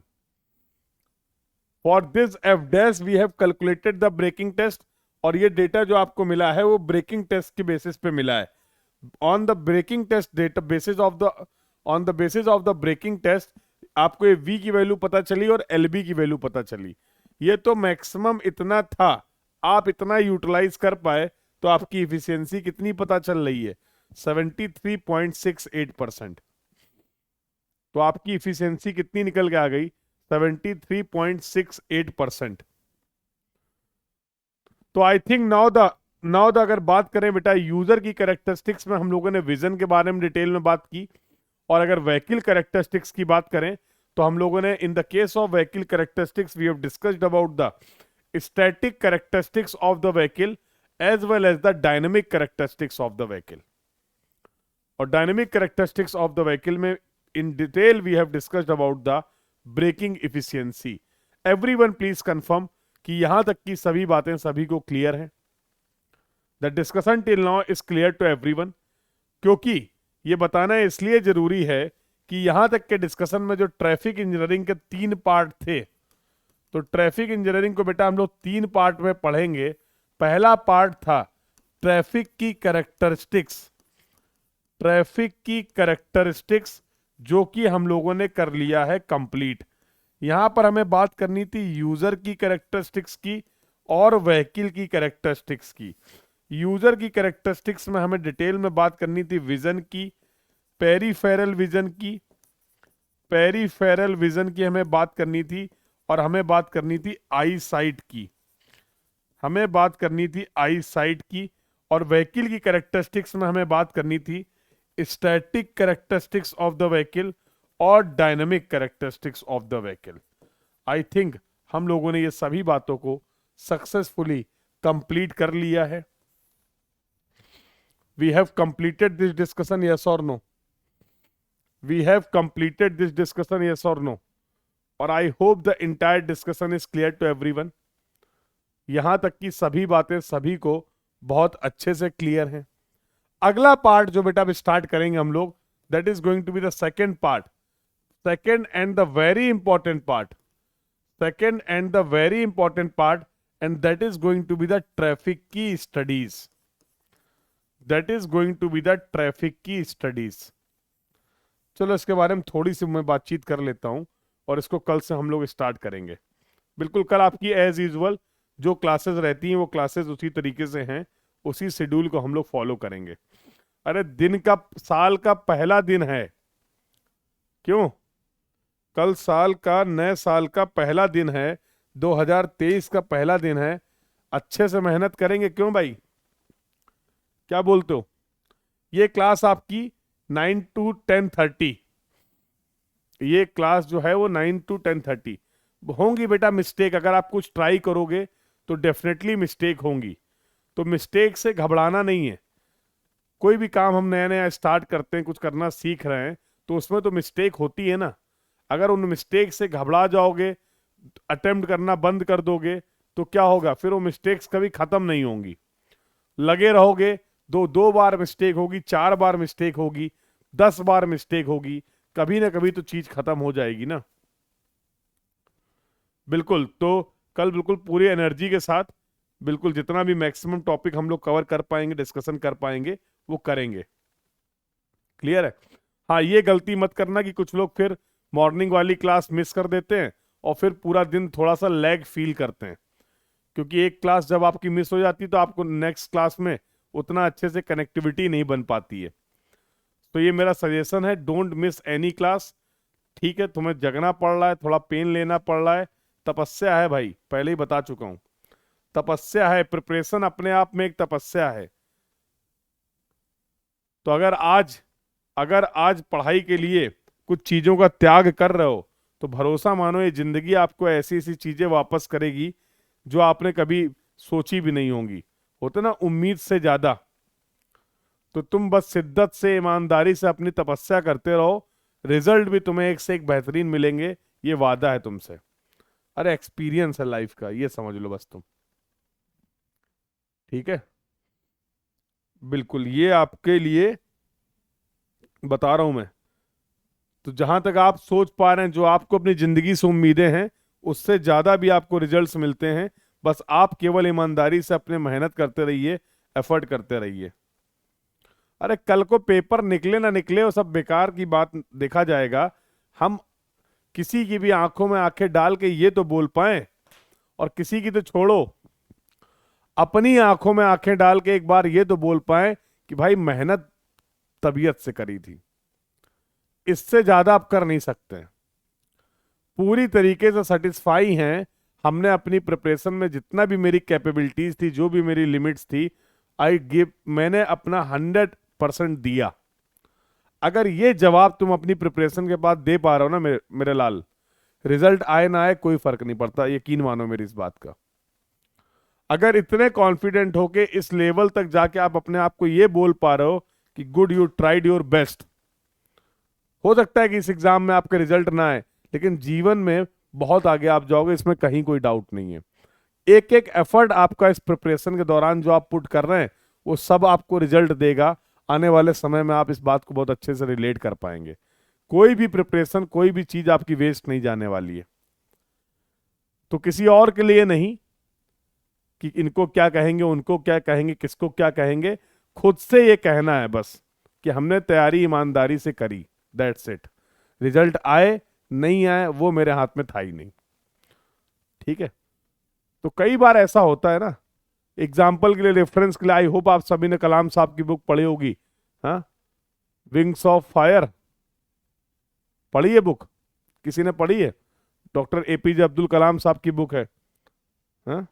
For this F dash we have calculated the braking test. और ये data जो आपको मिला है वो ब्रेकिंग टेस्ट के बेसिस पे मिला है। On the braking test data basis of the, on the basis of the braking test आपको ये V की वैल्यू पता चली और LB की वैल्यू पता चली। ये तो मैक्सिमम इतना था, आप इतना यूटिलाइज कर पाए तो आपकी इफिशियंसी कितनी पता चल रही है, 73.68%। तो आपकी इफिशियंसी कितनी निकल के आ गई, 73.68%। तो आई थिंक नाउ द अगर बात करें बेटा यूजर की कैरेक्टरिस्टिक्स में, हम लोगों ने विजन के बारे में डिटेल में बात की। और अगर व्हीकल कैरेक्टरिस्टिक्स की बात करें तो हम लोगों ने in the case of vehicle characteristics we have discussed about the static characteristics of the vehicle as well as the dynamic characteristics of the vehicle. और dynamic characteristics of the vehicle में in detail we have discussed about the braking efficiency. Everyone please confirm कि यहां तक की सभी बातें सभी को क्लियर हैं। The discussion till now is clear to everyone. क्योंकि ये बताना इसलिए जरूरी है कि यहां तक के डिस्कशन में जो ट्रैफिक इंजीनियरिंग के 3 पार्ट थे, तो ट्रैफिक इंजीनियरिंग को बेटा हम लोग 3 पार्ट में पढ़ेंगे। पहला पार्ट था ट्रैफिक की कैरेक्टरिस्टिक्स, ट्रैफिक की कैरेक्टरिस्टिक्स जो कि हम लोगों ने कर लिया है कंप्लीट। यहां पर हमें बात करनी थी यूजर की कैरेक्टरिस्टिक्स की और व्हीकल की कैरेक्टरिस्टिक्स की। यूजर की कैरेक्टरिस्टिक्स में हमें डिटेल में बात करनी थी विजन की, पेरीफेरल विजन की, पेरीफेरल विजन की हमें बात करनी थी। और हमें बात करनी थी आई साइट की, हमें बात करनी थी आई साइट की। और व्हीकल की कैरेक्टरिस्टिक्स में हमें बात करनी थी static characteristics of the vehicle और dynamic characteristics of the vehicle. I think हम लोगों ने ये सभी बातों को सक्सेसफुली कंप्लीट कर लिया है। We have completed this discussion, yes or no? We have completed this discussion, yes or no? और I hope the entire discussion is clear to everyone. यहां तक की सभी बातें सभी को बहुत अच्छे से क्लियर हैं। अगला पार्ट जो बेटा अब स्टार्ट करेंगे हम लोग, that is going to be the second part, second and the very important part, second and the very important part, and that is going to be the traffic की studies. That is going to be the traffic की studies. चलो इसके बारे में थोड़ी सी मैं बातचीत कर लेता हूं और इसको कल से हम लोग स्टार्ट करेंगे। बिल्कुल कल आपकी एज यूजुअल जो क्लासेस रहती हैं वो क्लासेस उसी तरीके से हैं, उसी शेड्यूल को हम लोग फॉलो करेंगे। अरे दिन का, साल का पहला दिन है, क्यों? कल साल का, नए साल का पहला दिन है, 2023 का पहला दिन है। अच्छे से मेहनत करेंगे, क्यों भाई? क्या बोलते हो? ये क्लास आपकी 9 to 10:30, ये क्लास जो है वो 9 to 10:30 होंगी बेटा। मिस्टेक अगर आप कुछ ट्राई करोगे तो डेफिनेटली मिस्टेक होंगी, तो मिस्टेक से घबराना नहीं है। कोई भी काम हम नया नया स्टार्ट करते हैं, कुछ करना सीख रहे हैं, तो उसमें तो मिस्टेक होती है ना। अगर उन मिस्टेक से घबरा जाओगे, अटेम्प्ट करना बंद कर दोगे, तो क्या होगा? फिर वो मिस्टेक्स कभी खत्म नहीं होंगी। लगे रहोगे, दो बार मिस्टेक होगी, 4 बार मिस्टेक होगी, 10 बार मिस्टेक होगी, कभी ना कभी तो चीज खत्म हो जाएगी ना। बिल्कुल, तो कल बिल्कुल पूरी एनर्जी के साथ, बिल्कुल जितना भी मैक्सिमम टॉपिक हम लोग कवर कर पाएंगे, डिस्कशन कर पाएंगे, वो करेंगे। क्लियर है? हाँ, ये गलती मत करना कि कुछ लोग फिर मॉर्निंग वाली क्लास मिस कर देते हैं और फिर पूरा दिन थोड़ा सा लैग फील करते हैं। क्योंकि एक क्लास जब आपकी मिस हो जाती है तो आपको नेक्स्ट क्लास में उतना अच्छे से कनेक्टिविटी नहीं बन पाती है। तो ये मेरा सजेशन है, डोंट मिस एनी क्लास। ठीक है, तुम्हें जगना पड़ रहा है, थोड़ा पेन लेना पड़ रहा है, तपस्या है भाई, पहले ही बता चुका हूं, तपस्या है। प्रिपरेशन अपने आप में एक तपस्या है। तो अगर आज पढ़ाई के लिए कुछ चीजों का त्याग कर रहे हो, तो भरोसा मानो ये जिंदगी आपको ऐसी ऐसी चीजें वापस करेगी जो आपने कभी सोची भी नहीं होंगी। होते ना उम्मीद से ज्यादा। तो तुम बस शिद्दत से, ईमानदारी से अपनी तपस्या करते रहो, रिजल्ट भी तुम्हें एक से एक बेहतरीन मिलेंगे, ये वादा है तुमसे। अरे एक्सपीरियंस है लाइफ का, ये समझ लो बस तुम। ठीक है, बिल्कुल ये आपके लिए बता रहा हूं मैं। तो जहां तक आप सोच पा रहे हैं, जो आपको अपनी जिंदगी से उम्मीदें हैं, उससे ज्यादा भी आपको रिजल्ट्स मिलते हैं। बस आप केवल ईमानदारी से अपने मेहनत करते रहिए, एफर्ट करते रहिए। अरे कल को पेपर निकले ना निकले, वो सब बेकार की बात देखा जाएगा। हम किसी की भी आंखों में आंखें डाल के ये तो बोल पाए, और किसी की तो छोड़ो, अपनी आंखों में आंखें डाल के एक बार ये तो बोल पाए कि भाई मेहनत तबीयत से करी थी। इससे ज्यादा आप कर नहीं सकते। पूरी तरीके से सेटिस्फाई हैं, हमने अपनी प्रिपरेशन में जितना भी मेरी कैपेबिलिटीज थी, जो भी मेरी लिमिट्स थी, मैंने अपना 100% दिया। अगर ये जवाब तुम अपनी प्रिपरेशन के बाद दे पा रहे हो ना मेरे लाल, रिजल्ट आए ना आए कोई फर्क नहीं पड़ता, यकीन मानो मेरी इस बात का। अगर इतने कॉन्फिडेंट हो के इस लेवल तक जाके आप अपने आप को ये बोल पा रहे हो कि good, you tried your best. हो सकता है कि इस एग्जाम में आपके रिजल्ट ना आए, लेकिन जीवन में बहुत आगे आप जाओगे, इसमें कहीं कोई डाउट नहीं है। एक एक एफर्ट आपका इस प्रिपरेशन के दौरान जो आप पुट कर रहे हैं, वो सब आपको रिजल्ट देगा। आने वाले समय में आप इस बात को बहुत अच्छे से रिलेट कर पाएंगे। कोई भी प्रिपरेशन, कोई भी चीज आपकी वेस्ट नहीं जाने वाली है। तो किसी और के लिए नहीं कि इनको क्या कहेंगे, उनको क्या कहेंगे, किसको क्या कहेंगे, खुद से ये कहना है बस कि हमने तैयारी ईमानदारी से करी, दैट्स इट। रिजल्ट आए नहीं आए वो मेरे हाथ में था ही नहीं। ठीक है, तो कई बार ऐसा होता है ना, एग्जाम्पल के लिए, रेफरेंस के लिए, आई होप आप सभी ने कलाम साहब की बुक पढ़ी होगी। हाँ, विंग्स ऑफ फायर पढ़ी है बुक? किसी ने पढ़ी है? डॉक्टर एपीजे अब्दुल कलाम साहब की बुक है। हाँ,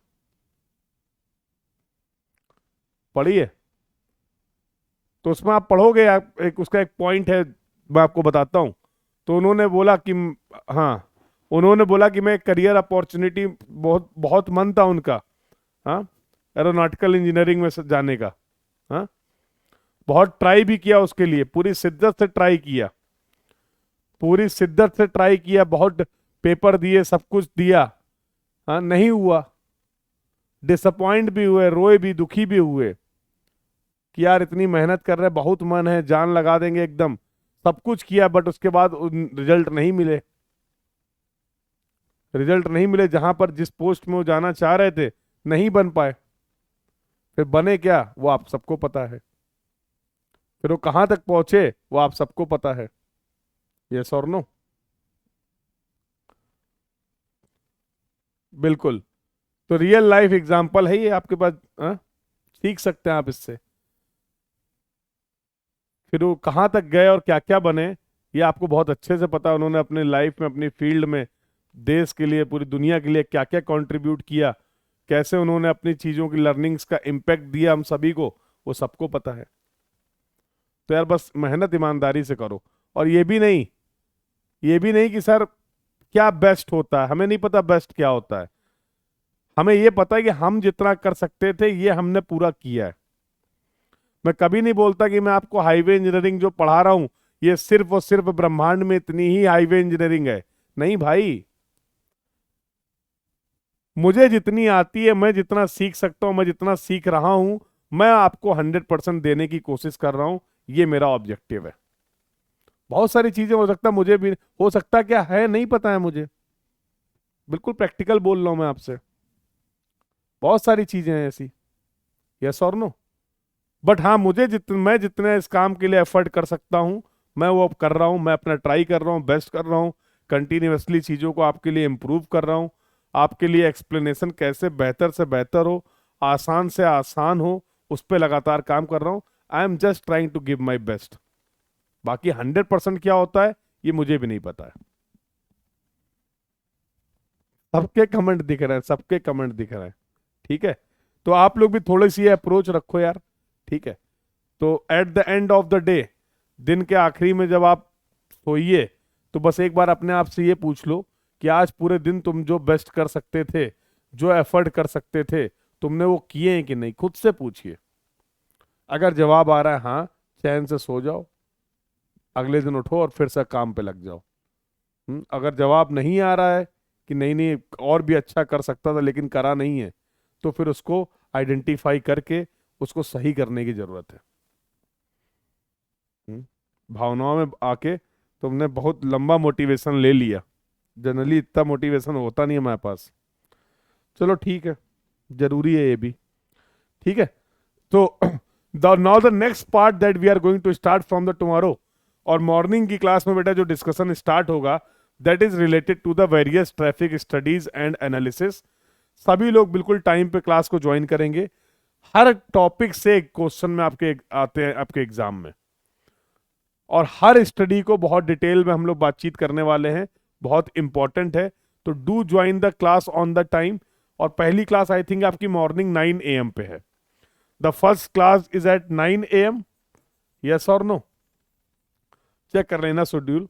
पढ़ी है? तो उसमें आप पढ़ोगे, उसका एक पॉइंट है, मैं आपको बताता हूं। तो उन्होंने बोला कि, हाँ, उन्होंने बोला कि मैं करियर अपॉर्चुनिटी, बहुत बहुत मन था उनका, हाँ, एरोनॉटिकल इंजीनियरिंग में जाने का। हाँ, बहुत ट्राई भी किया उसके लिए, पूरी शिद्दत से ट्राई किया, पूरी शिद्दत से ट्राई किया, बहुत पेपर दिए, सब कुछ दिया। हाँ, नहीं हुआ। डिसअपॉइंट भी हुए, रोए भी, दुखी भी हुए कि यार इतनी मेहनत कर रहे, बहुत मन है, जान लगा देंगे एकदम, सब कुछ किया, बट उसके बाद रिजल्ट नहीं मिले। रिजल्ट नहीं मिले, जहां पर जिस पोस्ट में वो जाना चाह रहे थे, नहीं बन पाए। फिर बने क्या, वो आप सबको पता है। फिर वो कहां तक पहुंचे, वो आप सबको पता है। यस और नो? बिल्कुल। तो रियल लाइफ एग्जांपल है ये आपके पास, हाँ? सीख सकते हैं आप इससे। फिर वो कहाँ तक गए और क्या क्या बने, ये आपको बहुत अच्छे से पता है। उन्होंने अपने लाइफ में, अपनी फील्ड में, देश के लिए, पूरी दुनिया के लिए क्या क्या कंट्रीब्यूट किया, कैसे उन्होंने अपनी चीजों की लर्निंग्स का इम्पैक्ट दिया हम सभी को, वो सबको पता है। तो यार बस मेहनत ईमानदारी से करो। और ये भी नहीं कि सर क्या बेस्ट होता है, हमें नहीं पता बेस्ट क्या होता है। हमें ये पता है कि हम जितना कर सकते थे ये हमने पूरा किया है। मैं कभी नहीं बोलता कि मैं आपको हाईवे इंजीनियरिंग जो पढ़ा रहा हूं, ये सिर्फ और सिर्फ ब्रह्मांड में इतनी ही हाईवे इंजीनियरिंग है। नहीं भाई, मुझे जितनी आती है, मैं जितना सीख सकता हूं, मैं जितना सीख रहा हूं, मैं आपको 100% देने की कोशिश कर रहा हूं। ये मेरा ऑब्जेक्टिव है। बहुत सारी चीजें हो सकता है मुझे भी, हो सकता क्या है नहीं पता है मुझे, बिल्कुल प्रैक्टिकल बोल रहा हूं मैं आपसे। बहुत सारी चीजें हैं ऐसी। यस और नो? बट हाँ, मैं जितने इस काम के लिए एफर्ट कर सकता हूं, मैं वो अब कर रहा हूं। मैं अपना ट्राई कर रहा हूं, बेस्ट कर रहा हूं, कंटिन्यूअसली चीजों को आपके लिए इम्प्रूव कर रहा हूं। आपके लिए एक्सप्लेनेशन कैसे बेहतर से बेहतर हो, आसान से आसान हो, उस पर लगातार काम कर रहा हूँ। I am just trying to give my best. बाकी 100% क्या होता है ये मुझे भी नहीं पता है। सबके कमेंट दिख रहे हैं, सबके कमेंट दिख रहे हैं। ठीक है, तो आप लोग भी थोड़ी सी अप्रोच रखो यार। ठीक है, तो at the end of the day, दिन के आखिरी में जब आप सोइए, तो बस एक बार अपने आप से ये पूछ लो कि आज पूरे दिन तुम जो बेस्ट कर सकते थे, जो एफर्ट कर सकते थे, तुमने वो किए हैं कि नहीं, खुद से पूछिए। अगर जवाब आ रहा है हाँ, चैन से सो जाओ, अगले दिन उठो और फिर से काम पे लग जाओ। अगर जवाब नहीं आ रहा है कि नहीं नहीं और भी अच्छा कर सकता था लेकिन करा नहीं है, तो फिर उसको आइडेंटिफाई करके उसको सही करने की जरूरत है। भावनाओं में आके तुमने बहुत लंबा मोटिवेशन ले लिया। जनरली इतना मोटिवेशन होता नहीं है हमारे पास। चलो ठीक है, जरूरी है ये भी। ठीक है, तो the now the next part that we are going to start from the tomorrow, और मॉर्निंग की क्लास में बेटा जो डिस्कशन स्टार्ट होगा that is related to the various traffic studies and analysis. सभी लोग बिल्कुल टाइम पे क्लास को ज्वाइन करेंगे। हर टॉपिक से एक क्वेश्चन में आपके आते हैं आपके एग्जाम में, और हर स्टडी को बहुत डिटेल में हम लोग बातचीत करने वाले हैं, बहुत इंपॉर्टेंट है। तो do join the class on the time. और पहली क्लास आई थिंक आपकी मॉर्निंग 9 AM पे है। The first class is at 9 AM, yes और नो? चेक कर लेना शेड्यूल।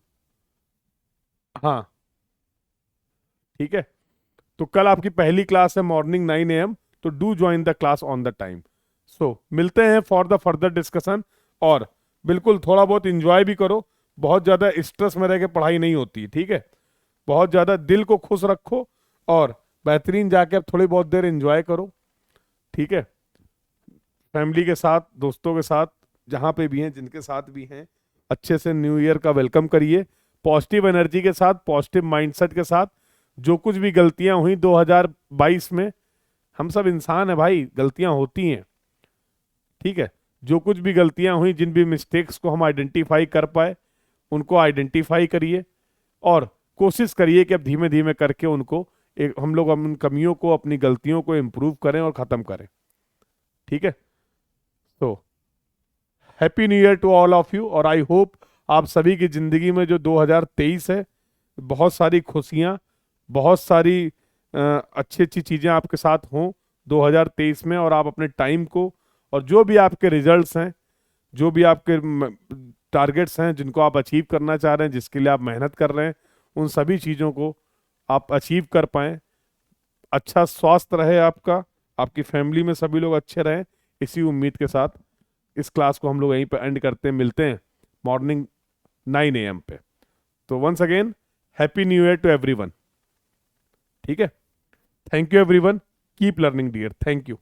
हाँ, ठीक है, तो कल आपकी पहली क्लास है मॉर्निंग 9 AM, तो do join the class on the time. So मिलते हैं फॉर द फर्दर डिस्कशन। और बिल्कुल थोड़ा बहुत इंजॉय भी करो, बहुत ज्यादा स्ट्रेस में रह के पढ़ाई नहीं होती, ठीक है? बहुत ज्यादा दिल को खुश रखो और बेहतरीन जाके अब थोड़ी बहुत देर इंजॉय करो। ठीक है, फैमिली के साथ, दोस्तों के साथ, जहां पे भी हैं, जिनके साथ भी हैं, अच्छे से न्यू ईयर का वेलकम करिए, पॉजिटिव एनर्जी के साथ, पॉजिटिव माइंडसेट के साथ। जो कुछ भी गलतियां हुई 2022 में, हम सब इंसान है भाई, गलतियां होती हैं। ठीक है, जो कुछ भी गलतियां हुई, जिन भी मिस्टेक्स को हम आइडेंटिफाई कर पाए, उनको आइडेंटिफाई करिए और कोशिश करिए कि अब धीमे धीमे करके उनको हम लोग उन कमियों को, अपनी गलतियों को इम्प्रूव करें और ख़त्म करें। ठीक है, तो happy new year to all of you. और आई होप आप सभी की ज़िंदगी में जो 2023 है, बहुत सारी खुशियाँ, बहुत सारी अच्छी अच्छी चीज़ें आपके साथ हों 2023 में। और आप अपने टाइम को, और जो भी आपके रिजल्ट्स हैं, जो भी आपके टारगेट्स हैं, जिनको आप अचीव करना चाह रहे हैं, जिसके लिए आप मेहनत कर रहे हैं, उन सभी चीज़ों को आप अचीव कर पाएँ। अच्छा स्वास्थ्य रहे आपका, आपकी फैमिली में सभी लोग अच्छे रहें, इसी उम्मीद के साथ इस क्लास को हम लोग यहीं पर एंड करते हैं। मिलते हैं मॉर्निंग 9 AM पे। तो once again happy new year to everyone. ठीक है, thank you everyone, keep learning dear, thank you.